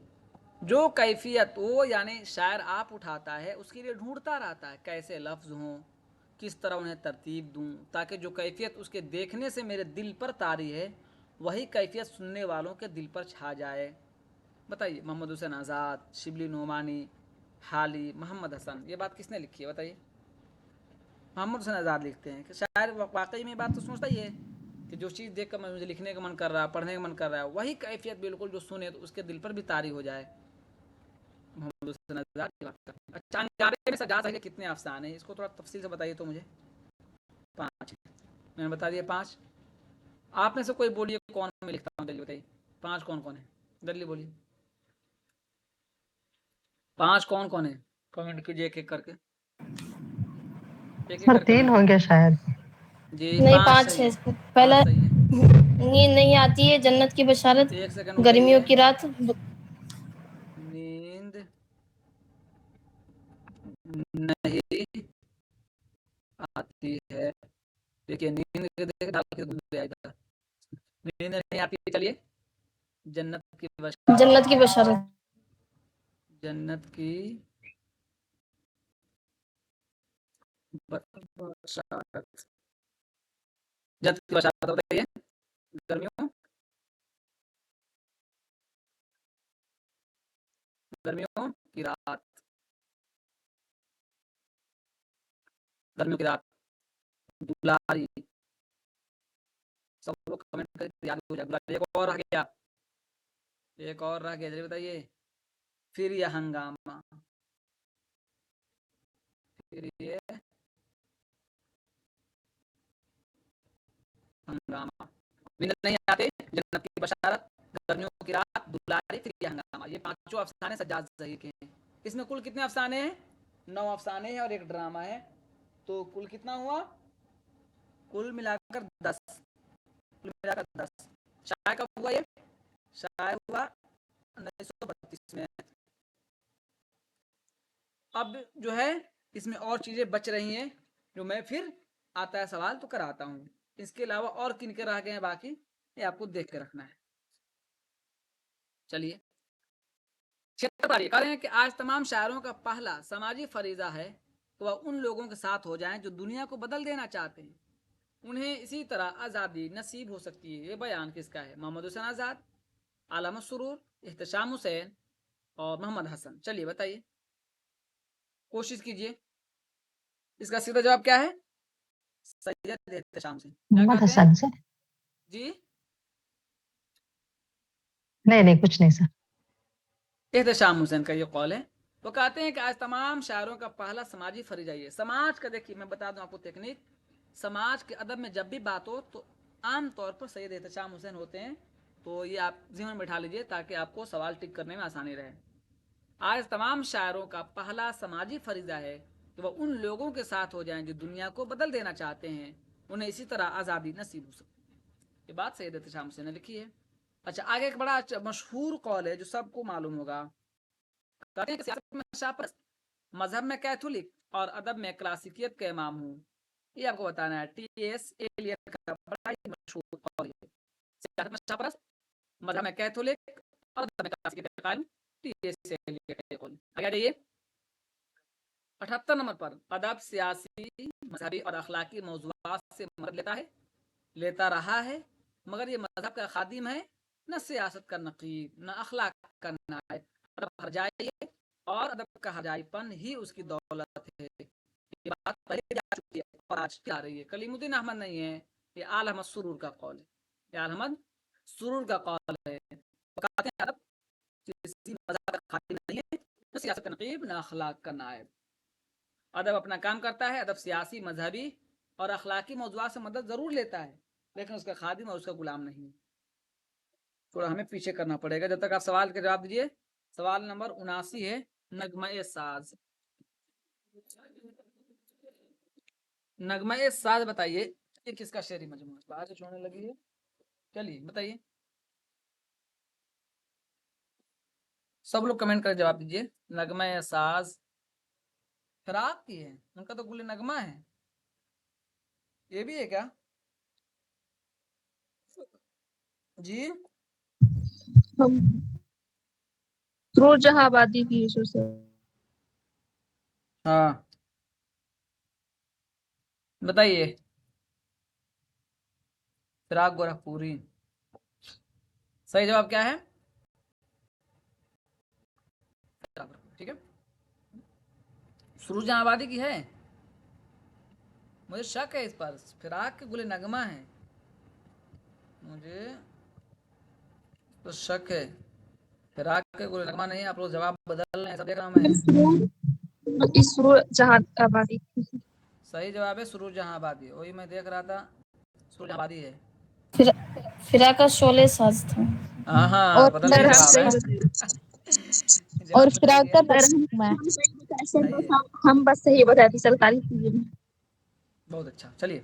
जो कैफियत वो यानी शायर आप उठाता है उसके लिए ढूंढता रहता है कैसे लफ्ज़ हों, किस तरह उन्हें तरतीब दूं, ताकि जो कैफियत उसके देखने से मेरे दिल पर तारी है वही कैफियत सुनने वालों के दिल पर छा जाए। बताइए। मोहम्मद हुसैन आज़ाद, शिबली नोमानी, हाली, मोहम्मद हसन। ये बात किसने लिखी है? बताइए। मोहम्मद हुसैन आज़ाद लिखते हैं कि शायर वाकई में बात तो सोचता ही है कि जो चीज़ देख कर मुझे लिखने का मन कर रहा है, पढ़ने का मन कर रहा है, वही कैफियत बिल्कुल जो सुने तो उसके दिल पर भी तारी हो जाए। मोहम्मद हुसैन आज़ाद की बात करते हैं। अच्छा अंगारे में सजा सके कितने अफसाने हैं, इसको थोड़ा तफसील से बताइए तो मुझे। 5 मैंने बता दिया 5। आप में से कोई बोलिए कौन मैं लिखता हूँ, जल्दी बताइए। 5 कौन कौन है, जल्दी बोलिए। 5 कौन कौन है, कमेंट कीजिए एक एक करके, एक एक सर करके 3 कमेंट होंगे कीजिए। शायद जी नहीं 5 5 सही है। है, 5 पहला सही है। नींद नहीं आती है, जन्नत की बशारत, एक सेकंड गर्मियों रुकाइए। की रात, नींद नहीं आती है। देखिए नींद के डाल के दूसरे आएगा। नींद नहीं आती है, चलिए। जन्नत की बशारत। जन्नत की बशारत, जन्नत की बशारत। जन्नत की बशारत बताइए। गर्मियों, गर्मियों की रात। गर्मियों की रात, दुलारी, सब लोग कमेंट करके याद हो जाए। दुलारी एक और रह गया, एक और रह गया, जल्दी बताइए। फिर ये हंगामा, फिर ये हंगामा, नींद नहीं आते, जन्नत की बशारत, गर्मियों की रात, दुलारी, फिर ये हंगामा। ये पांचों अफसाने सज्जाद सही के हैं। इसमें कुल कितने अफसाने हैं? 9 अफसाने हैं और एक ड्रामा है। तो कुल कितना हुआ? कुल मिलाकर 10, कुल मिलाकर 10। शाया कब हुआ ये? शाया हुआ 1932 में। अब जो है इसमें और चीजें बच रही हैं, जो मैं फिर आता है सवाल तो कराता हूँ। इसके अलावा और किन के रह गए हैं बाकी, ये आपको देख के रखना है। चलिए, कह रहे हैं कि आज तमाम शायरों का पहला समाजी फरीजा है तो वह उन लोगों के साथ हो जाएं जो दुनिया को बदल देना चाहते हैं। उन्हें इसी तरह आज़ादी नसीब हो सकती है। ये बयान किसका है? मोहम्मद हुसैन आज़ाद, आलम सुरूर, एहतशाम हुसैन और मोहम्मद हसन। चलिए बताइए, कोशिश कीजिए। इसका सीधा जवाब क्या है? सैयद एहतशाम से। मोहम्मद हसन से। जी नहीं कुछ नहीं सर। एहतशाम हुसैन का ये कौल है। वो कहते हैं कि आज तमाम शायरों का पहला समाजी फरीजा ये। समाज का देखिए, मैं बता दूं आपको टेक्निक, समाज के अदब में जब भी बात हो तो आम तौर पर सैयद एहतशाम हुसैन होते हैं। तो ये आप ज़हन में बैठा लीजिए ताकि आपको सवाल टिक करने में आसानी रहे। आज तमाम शायरों का पहला समाजी फरीजा है कि वह उन लोगों के साथ हो जाएं जो दुनिया को बदल देना चाहते हैं। उन्हें इसी तरह आज़ादी नसीब हो सकती। ये बात सैयद एहतशाम हुसैन ने लिखी है। अच्छा, आगे एक बड़ा मशहूर कौल है जो सबको मालूम होगा। कहते हैं कि सियासत में शाहपरस्त, मजहब में कैथोलिक और अदब में क्लासिकियत का इमाम हूँ। ये आपको बताना है। टी.एस. एलियट का बड़ा ही मशहूर कौल है। सियासत में शाहपरस्त, मजहब में कैथोलिक और अदब में क्लासिकियत का कायम, टी.एस. एलियट का कौल। आगे जाइए, 78 नंबर पर, अदब सियासी, मजहबी और अखलाकी मौजूदात से मदद लेता रहा है, मगर ये मजहब का खादिम है, न सियासत का नकीब, न अखलाक का नायब। अदब हरजाई है और अदब का हरजाईपन ही उसकी दौलत है। ये बात पहले जा चुकी है और आज क्या आ रही है। कलीमुद्दीन अहमद नहीं है, ये आल अहमद सुरूर का कौल है। ये आल अहमद सुरूर का कौल है। तो कहते हैं अदब किसी मजहब का खादिम नहीं है, न सियासत का नकीब, न अखलाक का नायब। अदब अपना काम करता है, अदब सियासी, मजहबी और अखलाकी मौजूदात से मदद जरूर लेता है, लेकिन उसका खादिम और उसका गुलाम नहीं है। थोड़ा हमें पीछे करना पड़ेगा जब तक आप सवाल के जवाब दीजिए। सवाल नंबर 79 है, नगमा-ए साज। नगमा-ए साज बताइए, ये किसका शेरी मजमू है? बाहर से छोड़ने लगी है, चलिए बताइए। सब लोग कमेंट कर जवाब दीजिए। नगमा-ए साज फिराक की है, उनका तो गुल नगमा है। ये भी है क्या जी? हम फिरोजहाबादी की यीशु से। हाँ बताइए। फिराक गोरखपुरी, सही जवाब क्या है? ठीक है, सुरूज आबादी की है। मुझे शक है इस पर, फिराक के गुले नगमा है, मुझे तो शक है। फिराक के गुले नगमा नहीं, आप लोग जवाब बदल रहे हैं, सब देख रहा हूं मैं। इसरो जहां आबादी। सही जवाब है सुरूज जहां आबादी, वही मैं देख रहा था, सुरूज आबादी है। फिरा का शोले साज था। हाँ और बदल गई जवाब है। और जवाब बदल फिराक गया। का नगमा है। सही है, हम बस सही बताए थे सरकारी चीजें। बहुत अच्छा। चलिए,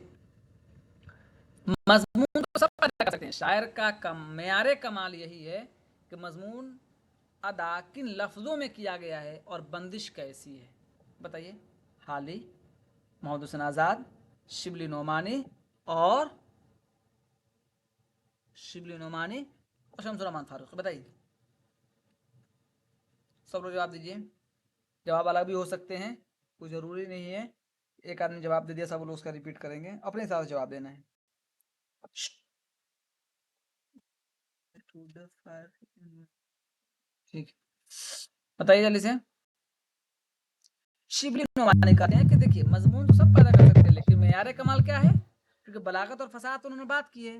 मजमून तो सब पैदा कर सकते हैं। शायर का मेयारे कमाल यही है कि मजमून अदा किन लफ्जों में किया गया है और बंदिश कैसी है। बताइए। हाली, मोहम्मद हुसैन आज़ाद, शिबली नोमानी और शमसुर रहमान फारूक। बताइए, सब लोग जवाब दीजिए। जवाब अलग भी हो सकते हैं, कोई ज़रूरी नहीं है। एक आदमी जवाब दे दिया सब लोग उसका रिपीट करेंगे, अपने हिसाब से जवाब देना है। ठीक, बताइए जल्दी से। शिबली नुमानी कहते हैं कि देखिए मजमून तो सब पैदा कर सकते हैं, लेकिन मेयार कमाल क्या है, क्योंकि बलागत और फसाद तो उन्होंने बात की है,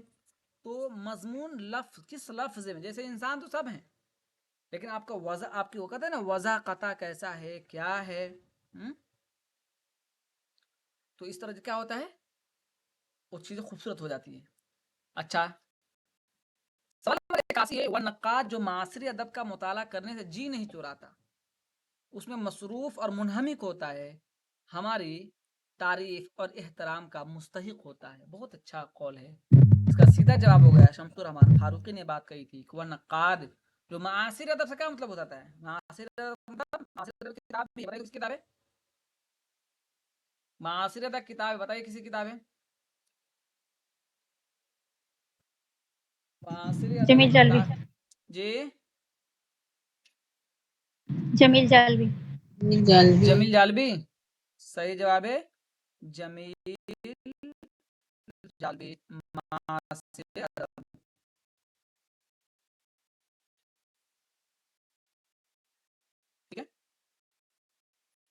तो मजमून लफ्ज किस लफ्ज में, जैसे इंसान तो सब हैं, लेकिन आपका वज़ा, आपकी वो कहते हैं ना वज़ा कता कैसा है, क्या है, तो इस तरह से क्या होता है, वो चीज़ें खूबसूरत हो जाती है। अच्छा, सवाल नंबर 81 है, वह नक्काद जो मासरी अदब का मुताला करने से जी नहीं चुराता, उसमें मसरूफ और मुनहमिक होता है, हमारी तारीफ और एहतराम का मुस्तहिक होता है। बहुत अच्छा कौल है। इसका सीधा जवाब हो गया, शमसुर रहमान फारूकी ने बात कही थी कि वह नक्काद जो मासिर अदब से क्या मतलब हो जाता है, मासिर अदब मतलब मासिर अदब की किताब भी बताइए, किस किताब है मासिर अदब किताब है, बताइए किसी किताब है मासिर अदब जमील जालवी। किताब जी, जमील जालवी। जमील जालबी, सही जवाब है जमील जालबी। मासिर अदब, ठीक है।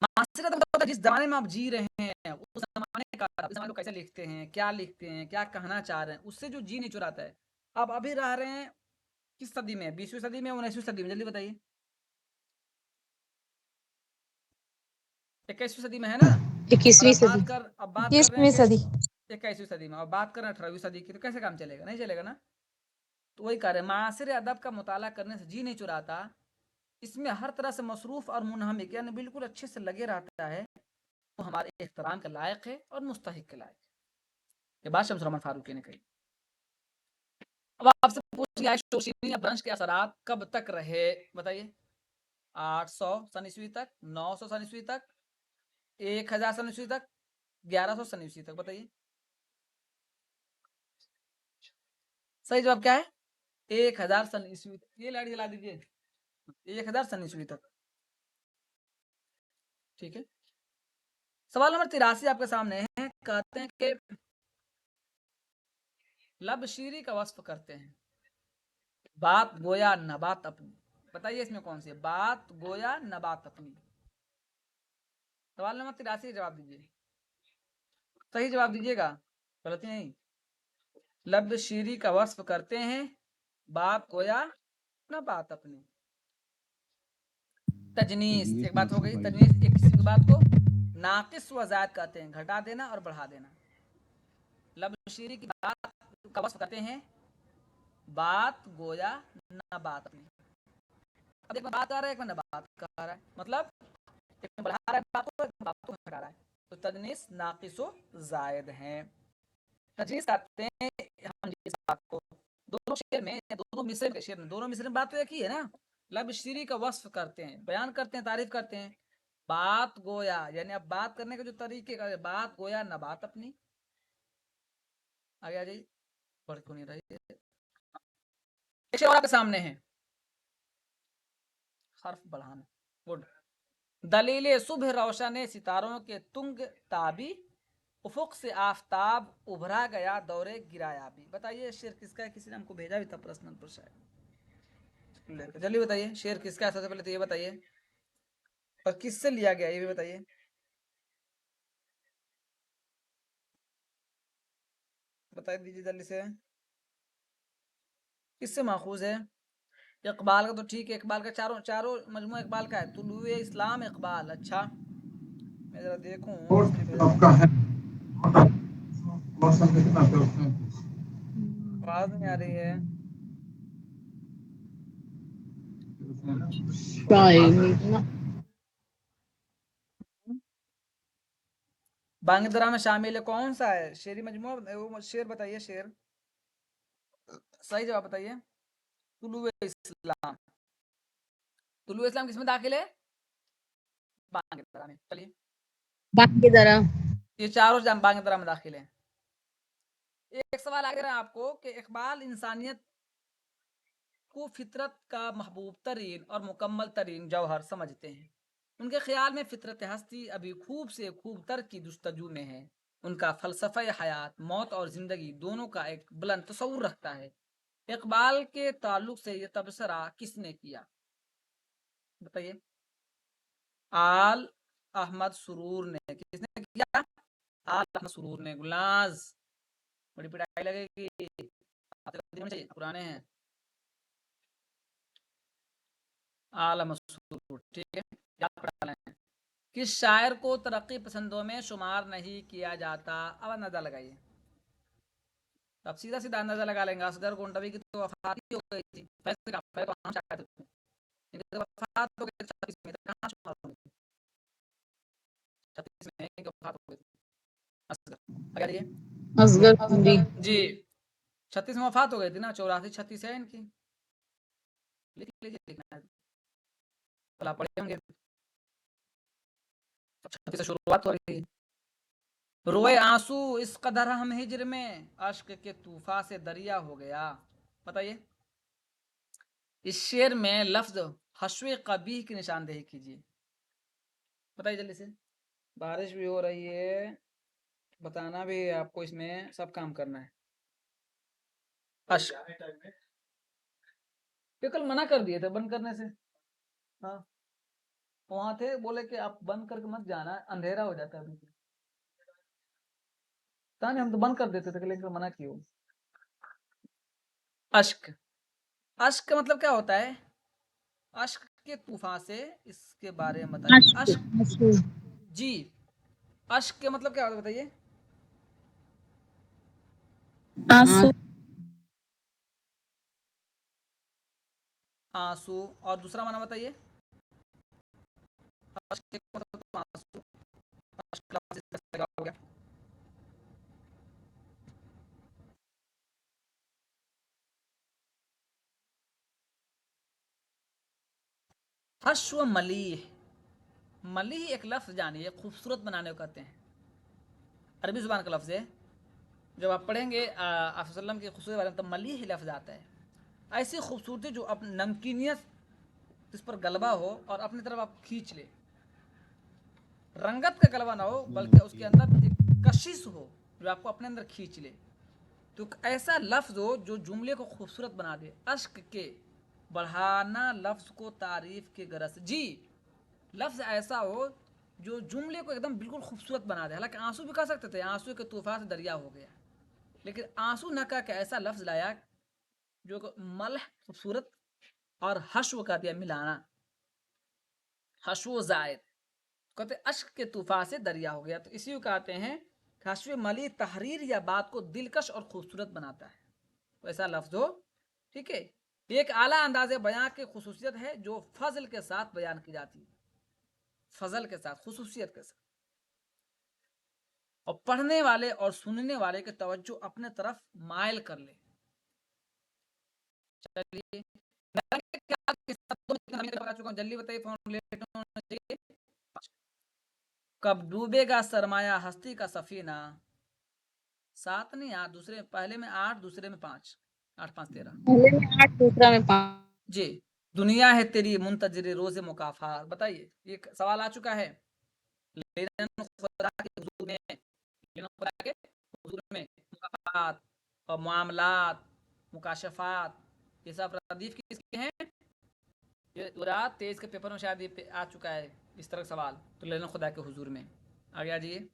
मासिर अदब मतलब जिस जमाने में आप जी रहे हैं, उस जमाने का, उस जमाने को कैसे लिखते हैं, क्या लिखते हैं, क्या कहना चाह रहे हैं, उससे जो जी नहीं चुराता है। आप अभी रह रहे हैं किस सदी में, 20वीं सदी में, 19वीं सदी में, जल्दी बताइए। 21वीं सदी में है ना, और 21वीं अब सदी, बात कर रहे हैं 21वीं कि सदी। 21वीं सदी में, और बात कर रहे हैं 18वीं सदी की, तो कैसे काम चलेगा, नहीं चलेगा ना। तो वही कह रहे हैं, मासिर अदब का मुताला करने से जी नहीं चुराता, इसमें हर तरह से मसरूफ और मुनहमिक यानी बिल्कुल अच्छे से लगे रहता है, वो हमारे एहतराम के लायक है और मुस्तहिक के लायक है। ये बात शम्स रहमान फारूकी ने कही। अब आपसे पूछ लिया शोशिनी वंश के असरात कब तक रहे, बताइए। 800 सन ईस्वी तक, 900 सन ईस्वी तक, 1000 सन ईस्वी तक, 1100 सन ईस्वी तक, बताइए। सही जवाब क्या है, 1000 सन ईस्वी तक। ये लाइट जला दीजिए, 1000 सन ईस्वी तक, ठीक है। सवाल नंबर 83 आपके सामने है, कहते हैं कि लबशीरी का वस्फ करते हैं, बात गोया नबात अपनी, बताइए इसमें कौन सी है, बात गोया नबात अपनी। सवाल नंबर 83 जवाब दीजिए, सही जवाब दीजिएगा, गलती नहीं। लबशीरी का वस्फ करते हैं, बात गोया नबात अपनी। तजनीस एक बात हो गई, तजनीस एक किसी की बात को नाकिस व ज़ायद कहते हैं, घटा देना और बढ़ा देना। लबशीरी की बात का वस्फ करते हैं, बात गोया न बात अपनी। अब एक में बात कर रहा है, एक में न बात कर रहा है, मतलब एक में बढ़ा रहा है बात को, एक में बात को घटा रहा है, तो तजनीस नाकिस व ज़ायद है। तजनीस कहते हैं हम जिस बात को, दोनों शेर में, दोनों मिसरे के शेर में, दोनों मिसरे में बात तो एक ही है ना। लबशीरी का वस्फ करते हैं, बयान करते हैं, तारीफ करते हैं, बात गोया यानी अब बात करने के जो तरीके का, बात गोया न बात अपनी। आगे आ जाइए, पढ़ क्यों नहीं रही है, और आपके सामने है, हर्फ बढ़ाना, गुड। दलील सुबह रोशन सितारों के तुंग ताबी, उफुक से आफताब उभरा गया दौरे गिराया भी। बताइए शेर किसका है, किसी ने हमको भेजा भी था प्रश्न पर शायद, जल्दी बताइए शेर किसका है, सबसे पहले तो ये बताइए, और किससे लिया गया ये भी बताइए, बता दीजिए जल्दी से, किससे माखूज है। इकबाल का तो ठीक है, इकबाल का चारों चारों मजमू इकबाल का है, तुलुए इस्लाम इकबाल। अच्छा मैं जरा देखूं किसने भेजा है, आवाज नहीं आ रही है। बांगदरा में शामिल है, कौन सा है शेरी मजमू, वो शेर बताइए शेर, सही जवाब बताइए। तुलुए इस्लाम, तुलुए इस्लाम किसमें दाखिल है, बांगदरा में। चलिए बाकी तरह ये चारों बांगदरा में दाखिल है। एक सवाल आगे रहा आपको कि इकबाल इंसानियत को फितरत का महबूब तरीन और मुकम्मल तरीन जौहर समझते हैं। उनके ख्याल में फितरत हस्ती अभी खूब से खूब तर की जुस्तजू में है। उनका फ़लसफ़ा हयात मौत और ज़िंदगी दोनों का एक बुलंद तस्वुर रखता है। इकबाल के ताल्लुक से ये तबसरा किसने किया, बताइए। आल अहमद सुरूर ने। किसने किया? आल अहमद सुरूर ने। गुलाज, बड़ी पिटाई लगेगी, पुराने हैं। आल अहमद सुरूर, ठीक है, याद पड़ा लें। किस शायर को तरक्की पसंदों में शुमार नहीं किया जाता? अब अंदाजा लगाइए। अब सीधा सीधा अंदाजा लगा लेंगे। असगर गोंडवी की तो वफात ही हो गई थी, फैसले का फैसला तो हम शायर थे, इनकी तो वफात हो गई 36 में, तो कहाँ शुमार होंगे? 36 में इनकी वफात हो गई थी। असगर, आगे आइए। असगर कुंडी। जी, 36 में वफात हो गई थी ना, 84 36 है इनकी। लिख लीजिए, लिखना है कल आप पढ़े होंगे। 36 से शुरुआत हो रही है। रोए आंसू इस कदर हम हिजर में, अश्क के तूफा से दरिया हो गया। बताइए, इस शेर में लफ्ज हश्वे कबीह की निशानदेही कीजिए। बताइए जल्दी से। बारिश भी हो रही है, बताना भी है आपको, इसमें सब काम करना है। अश्क ये कल मना कर दिए थे बंद करने से। हाँ, वहां थे, बोले कि आप बंद करके मत जाना, अंधेरा हो जाता है अभी। ताने हम तो बंद कर देते थे, लेकिन मना क्यों? अश्क, अश्क का मतलब क्या होता है? अश्क के तूफान से, इसके बारे में बताइए। अश्क, जी, अश्क के मतलब क्या होता है बताइए? आंसू। आंसू। और दूसरा माना बताइए। अश्क के मतलब तो आंसू। अश्क लफ्ज़ इसका लगा हो गया। हश्व मलीह, मलीह एक लफ्ज़ जानिए, खूबसूरत बनाने को कहते हैं, अरबी ज़ुबान का लफ्ज़ है। जब आप पढ़ेंगे आप वसल्लम की खूबसूरती के बारे में, तब मलीह लफ्ज़ आता है। ऐसी खूबसूरती जो अपनी नमकीनियत इस पर गलबा हो और अपनी तरफ आप खींच ले। रंगत का गलबा ना हो, बल्कि उसके अंदर एक कशिश हो जो आपको अपने अंदर खींच ले। तो ऐसा लफ्ज़ हो जो जुमले को खूबसूरत बना दे। अश्क के बढ़ाना लफ्ज़ को तारीफ के गरज। जी, लफ्ज़ ऐसा हो जो जुमले को एकदम बिल्कुल खूबसूरत बना दे। हालांकि आंसू भी कह सकते थे, आंसू के तूफान से दरिया हो गया, लेकिन आंसू न कह के ऐसा लफ्ज़ लाया जो मलह खूबसूरत और हश्व का दिया मिलाना, हश्व जायद, कहते अश्क के तूफान से दरिया हो गया। तो इसी को कहते हैं कि हश्व मली तहरीर या बात को दिलकश और खूबसूरत बनाता है। तो ऐसा लफ्ज़ हो, ठीक है। एक आला अंदाज़ बयान की खुसूसियत है जो फजल के साथ बयान की जाती है, फजल के साथ, खुसूसियत के साथ, और पढ़ने वाले और सुनने वाले की तवज्जो अपने तरफ मायल कर ले। चलिए, जल्दी बताइए, फॉर्मूलेट होना चाहिए। कब डूबेगा सरमाया हस्ती का सफीना? 7 नहीं, 8, दूसरे पहले में 8, दूसरे में 5, 8 5 13। पहले में 8, दूसरा में 5। जी, दुनिया है तेरी मुंतजर रोज़े मुकाफात। बताइए, एक सवाल आ चुका है। खुदा के हुजूर में, खुदा के हुजूर में मुकाफात और मामलात, मुकाशफात, ये सब रदीफ किसके हैं? ये 2023 के पेपर में शायद ये आ चुका है इस तरह का सवाल। तो लेना खुदा के हुजूर में। आगे आ जाइए।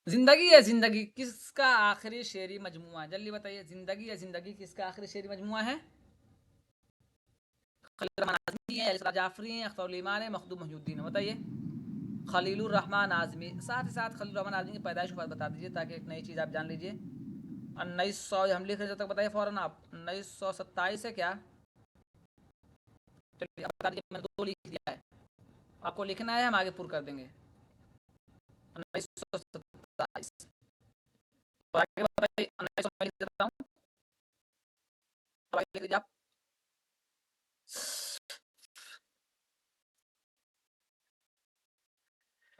जिंदगी या जिंदगी किसका आखिरी शेरी मजमुआ है? जल्दी बताइए, जिंदगी या जिंदगी किसका आखिरी शेरी मजमुआ है? खलील रहमान आज़मी है, इस्रा जाफरी है, अख्तर ईमान है, मखदूम मोहिउद्दीन है। बताइए। खलीलुर रहमान आज़मी। साथ ही साथ खलील रहमान आज़मी की पैदाइश के बाद बता दीजिए, ताकि एक नई चीज़ आप जान लीजिए। 1900 हम लिख रहे हैं, जब तक बताइए फ़ौरन आप। 1927 है क्या? चलिए, अब बता दीजिए, मैंने 2 लिख दिया है, आपको लिखना है, हम आगे पूरा कर देंगे। 1927, आगे बताइए। 1900 मैं लिख देता हूँ, लिख दीजिए आप।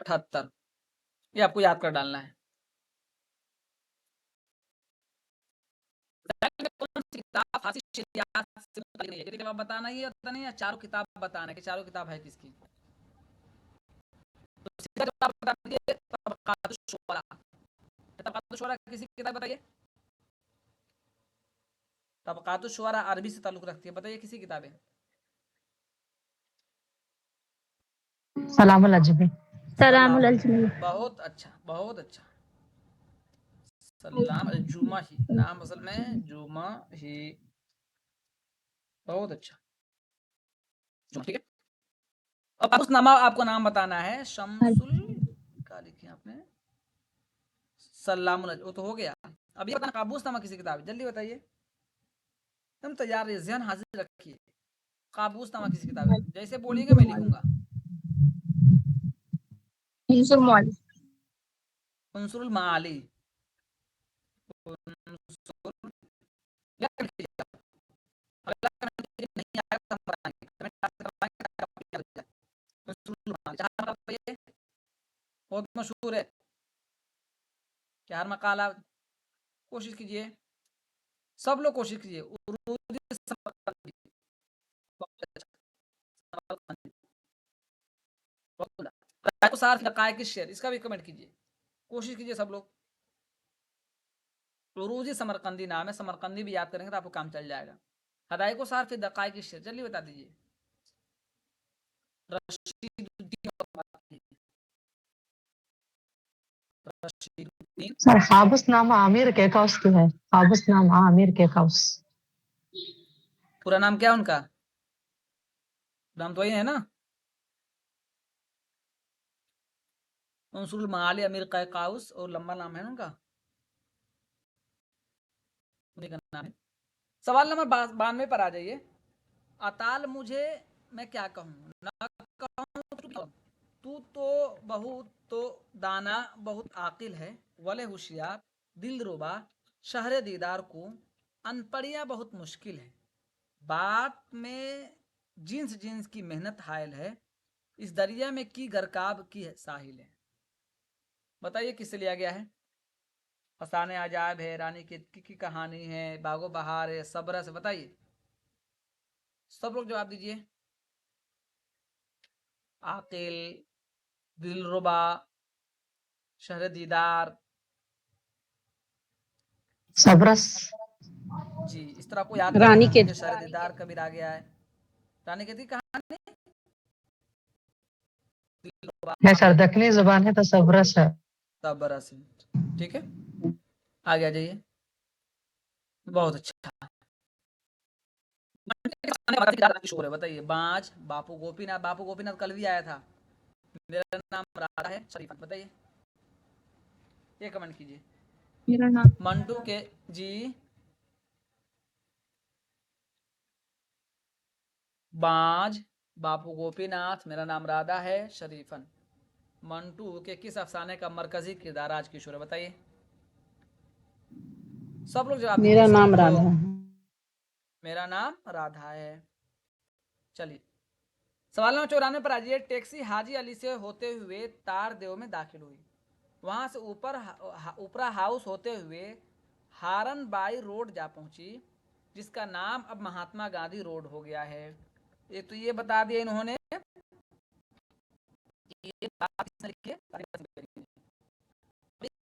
78, ये आपको याद कर डालना है। किताब फारसी शरियत से मुताल्लिक़ नहीं है, कितनी किताब बताना ही होता नहीं है, चारों किताब बताना है कि चारों किताब है किसकी। तो सीधा जवाब बता दीजिए, तबक़ातुश शुअरा। तबक़ातुश शुअरा किसी की किताब बताइए। तबक़ातुश शुअरा अरबी से ताल्लुक़ रखती है, बताइए किसी किताब है? सलामुल अजमी। सलामुल अजमी। बहुत अच्छा, बहुत अच्छा। सलाम अल जुमा ही, नाम असल में जुमा ही। बहुत अच्छा। ठीक है। अब उस नामा आपको नाम बताना है। शमसुल क्या लिखी आपने? सलामुल वो तो हो गया। अब ये बताना काबूस नामा किसी किताब है, जल्दी बताइए। तुम तैयार रहिए, ज़हन हाजिर रखिए। काबूस नामा किसी किताब है, जैसे बोलेंगे मैं लिखूंगा। उनसुरुल माली। नहीं आया तो हम बताएंगे। बहुत मशहूर है। चार मकाला। कोशिश कीजिए, सब लोग कोशिश कीजिए। शेर, इसका भी कमेंट कीजिए, कोशिश कीजिए सब लोग। उरूजी समरकंदी नाम है, समरकंदी भी याद करेंगे तो आपको काम चल जाएगा। हदायको सार फिर दकाइक शेर, जल्दी बता दीजिए। रशीदुद्दीन। सर काबूस नामा आमिर केकाउस की है। काबूस नामा आमिर केकाउस। पूरा नाम क्या है उनका? नाम तो वही है ना, उनसुल माली अमीर कैकाउस, और लंबा नाम है ना उनका, उन्हीं का नाम है। सवाल नंबर 92 पर आ जाइए। अताल मुझे मैं क्या कहूँ, ना कहूँ तो क्या कहूँ? तू तो बहुत तो दाना बहुत आकिल है, वले होशियार दिल रुबा शहर दीदार को अनपढ़ियाँ बहुत मुश्किल है। बात में जिन्स जिन्स की मेहनत हायल है, इस दरिया में की गरकाब की साहिल है। बताइए किससे लिया गया है? फसाने अजायब है, रानी की कहानी है, बागो बहार है, सबरस है। बताइए सब लोग जवाब दीजिए। आकिल, दिलरुबा, शहर दीदार। सबरस। जी, इस तरह आपको याद करके रानी देखना के कि शहर दीदार कभी आ गया है। रानी की कहानी, दिलरुबा, है सर, दखनी जुबान है तो सबरस है। सबरस है। ठीक है, आगे आ जाइए। बहुत अच्छा। शोर है, बताइए। बाज, बापू गोपीनाथ। बापू गोपीनाथ कल भी आया था। मेरा नाम राधा है शरीफ, बताइए। ये कमेंट कीजिए। मेरा नाम मंटू के जी। बाज, बापू गोपीनाथ, मेरा नाम राधा है शरीफन। मंटू के किस अफसाने का मरकजी किरदार आज किशोर है? बताइए सब लोग जवाब दीजिए, मेरा सब नाम राधा लोग। है। मेरा नाम राधा है। चलिए सवाल नंबर 94 पर आ जाइए। टैक्सी हाजी अली से होते हुए तारदेव में दाखिल हुई, वहां से ऊपरा हाउस होते हुए हारन बाई रोड जा पहुंची, जिसका नाम अब महात्मा गांधी रोड हो गया है। एक तो ये बता दिया इन्होंने, ये बात किसने लिखी है?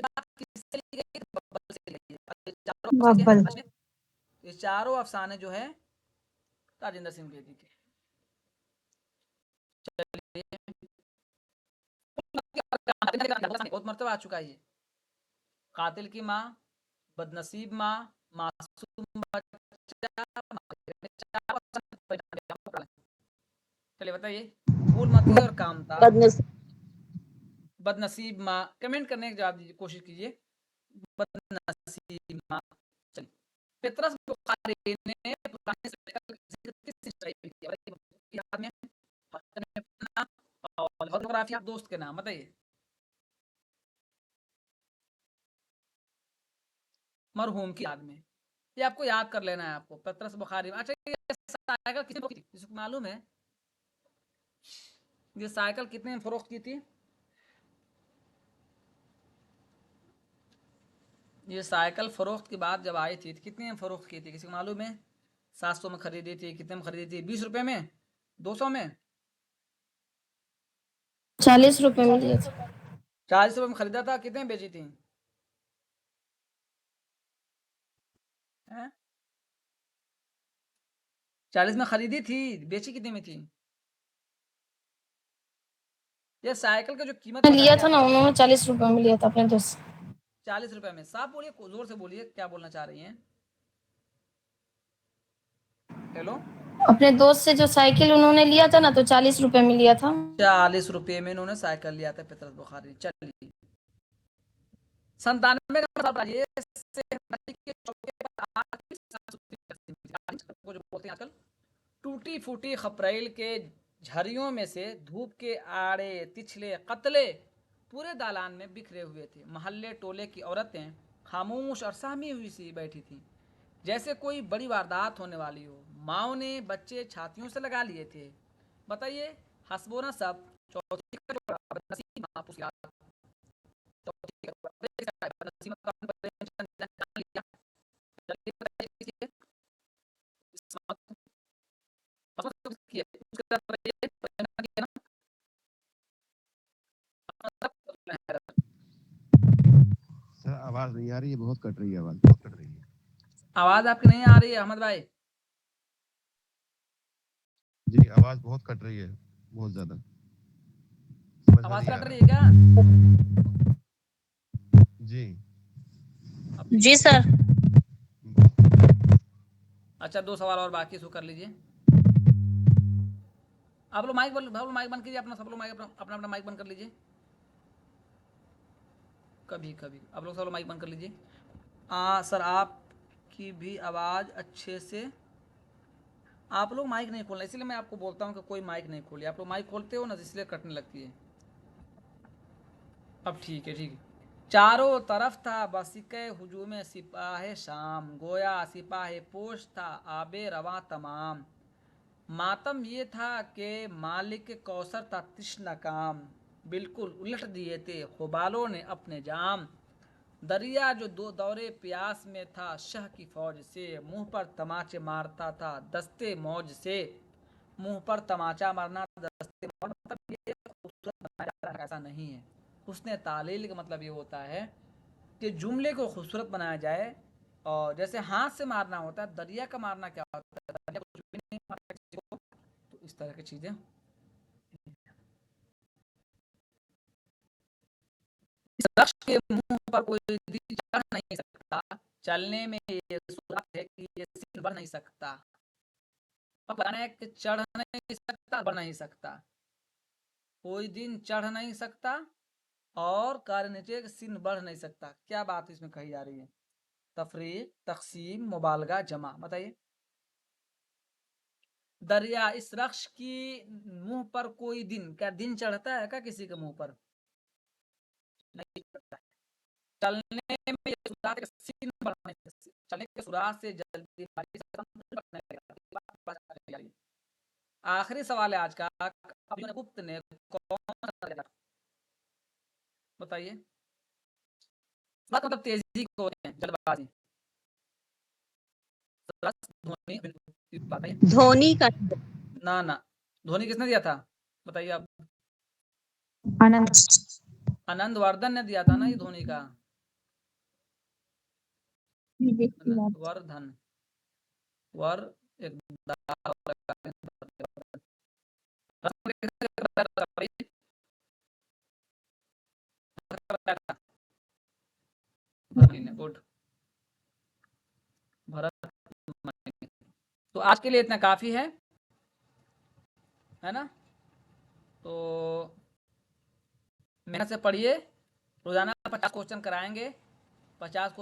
बात किससे लिखी गई? बब्बर से लिखी बब्बल। है। ये चारों अफसाने जो है राजेंद्र सिंह बेदी के। बहुत मरतबा आ चुका है ये। कातिल की माँ, बदनसीब माँ, मासूम बच्चा। चलिए बताइए। फूल मती और कामता। बदनसीब। बदनसीब माँ, कमेंट करने का जवाब दीजिए, कोशिश कीजिए। बदनसीब माँ। चलिए पेत्रस बुखारी ने पुराने किस सिंचाई की थी? याद में और फोटोग्राफी आप दोस्त के नाम बताइए। मरहूम की याद में, ये आपको याद कर लेना है आपको। पत्रस बुखारी में। अच्छा ये साइकिल किसने फरोख्त की? किसी को मालूम है ये साइकिल कितने में फरोख्त की थी? ये साइकिल फरोख्त की बात जब आई थी तो कितने में फरोख्त की थी? किसी को मालूम है? 700 में खरीदी थी, कितने में खरीदी थी? 20 रुपए में, 200 में? 40 रुपए में दिया था। 40 रुपए में खरीदा था, कितने में बेची थी? 40 में खरीदी थी, बेची कितने में थी? ये साइकिल का जो कीमत लिया बताया था ना उन्होंने 40 रुपए में लिया था अपने दोस्त। 40 रुपए में। साफ बोलिए, जोर से बोलिए, क्या बोलना चाह रही हैं? हेलो। अपने दोस्त से जो साइकिल उन्होंने लिया था ना तो 40 रुपए में लिया था। 40 रुपए में इन्होंने साइकिल लिया था फितरत बुखारी। चलिए 97 का मतलब बताइए। जो बोलते हैं आजकल टूटी फूटी खपरेल के झरियों में से धूप के आड़े तिछले कतले पूरे दालान में बिखरे हुए थे। मोहल्ले टोले की औरतें खामोश और सहमी हुई सी बैठी थीं, जैसे कोई बड़ी वारदात होने वाली हो। माओ ने बच्चे छातियों से लगा लिए थे। बताइए हसबो ना सब। चौथी का जो बदनसीब महफूज याद। चौथी का बदनसीब जान लिया। चलिए बताइए किसी है? उसके बाद बताइए, है ना? सर आवाज नहीं आ रही है, बहुत कट रही है, आवाज बहुत कट रही है। आवाज आपकी नहीं आ रही है अहमद भाई। जी आवाज बहुत कट रही है, बहुत ज्यादा समझ में आवाज नहीं आ कट रही है रहा। क्या? जी अब ठीक जी है। सर। अच्छा 2 सवाल और बाकी, इसको कर लीजिए। आप लोग माइक बंद कीजिए अपना। सब लोग माइक अपना अपना माइक बंद कर लीजिए। कभी कभी आप लोग सब लोग माइक बंद कर लीजिए। सर आपकी भी आवाज़ अच्छे से। आप लोग माइक नहीं खोलना, इसलिए मैं आपको बोलता हूँ कि कोई माइक नहीं खोलिए। आप लोग माइक खोलते हो ना, इसलिए कटने लगती है। अब ठीक है, ठीक है। चारों तरफ था बसिके हुजूम सिपाह शाम, गोया सिपाह पोश था आबे रवा तमाम। मातम ये था कि मालिक कौसर था तिश्न काम, बिल्कुल उलट दिए थे खुबालों ने अपने जाम। दरिया जो दो दौरे प्यास में था शह की फौज से, मुंह पर तमाचे मारता था दस्ते मौज से। मुंह पर तमाचा मारना दस्ते मौज, मतलब ये खूबसूरत बनाया जा रहा है, ऐसा नहीं है। उसने तालील का मतलब ये होता है कि जुमले को खूबसूरत बनाया जाए। और जैसे हाथ से मारना होता है, दरिया का मारना क्या होता है? दरिया कुछ भी नहीं मारता किसी को। तो इस तरह की चीज़ें। इस शख्स के मुंह पर कोई दिल चढ़ नहीं सकता, चलने में ये सूरत है कि ये सिर बढ़ नहीं सकता। अब बताना है कि चढ़ नहीं सकता, बढ़ नहीं सकता। कोई दिन चढ़ नहीं सकता और कार नीचे सिन बढ़ नहीं सकता। क्या बात इसमें कही जा रही है? तफरीक, तकसीम, मुबालगा, जमा। बताइए। दरिया इस शख्स की मुंह पर कोई दिन, क्या दिन चढ़ता है क्या किसी के मुंह पर? नहीं चढ़ता है। चलने में ये सुराख के सीन बढ़ने, चलने के सुराख से जल्दी बढ़ने लगा। आखिरी सवाल है आज का। अभी गुप्त ने कौन सा दरिया? बताइए। बस मतलब तेजी को है, जल्दबाजी। धोनी, बिल्कुल बताइए। धोनी का। ना ना, धोनी किसने दिया था? बताइए आप। आनंद। आनंद वर्धन ने दिया था ना ये धोनी का। वर्धन, वर एक गुड। भरत। तो आज के लिए इतना काफी है ना? तो मेहनत से पढ़िए। रोजाना 50 क्वेश्चन कराएंगे। 50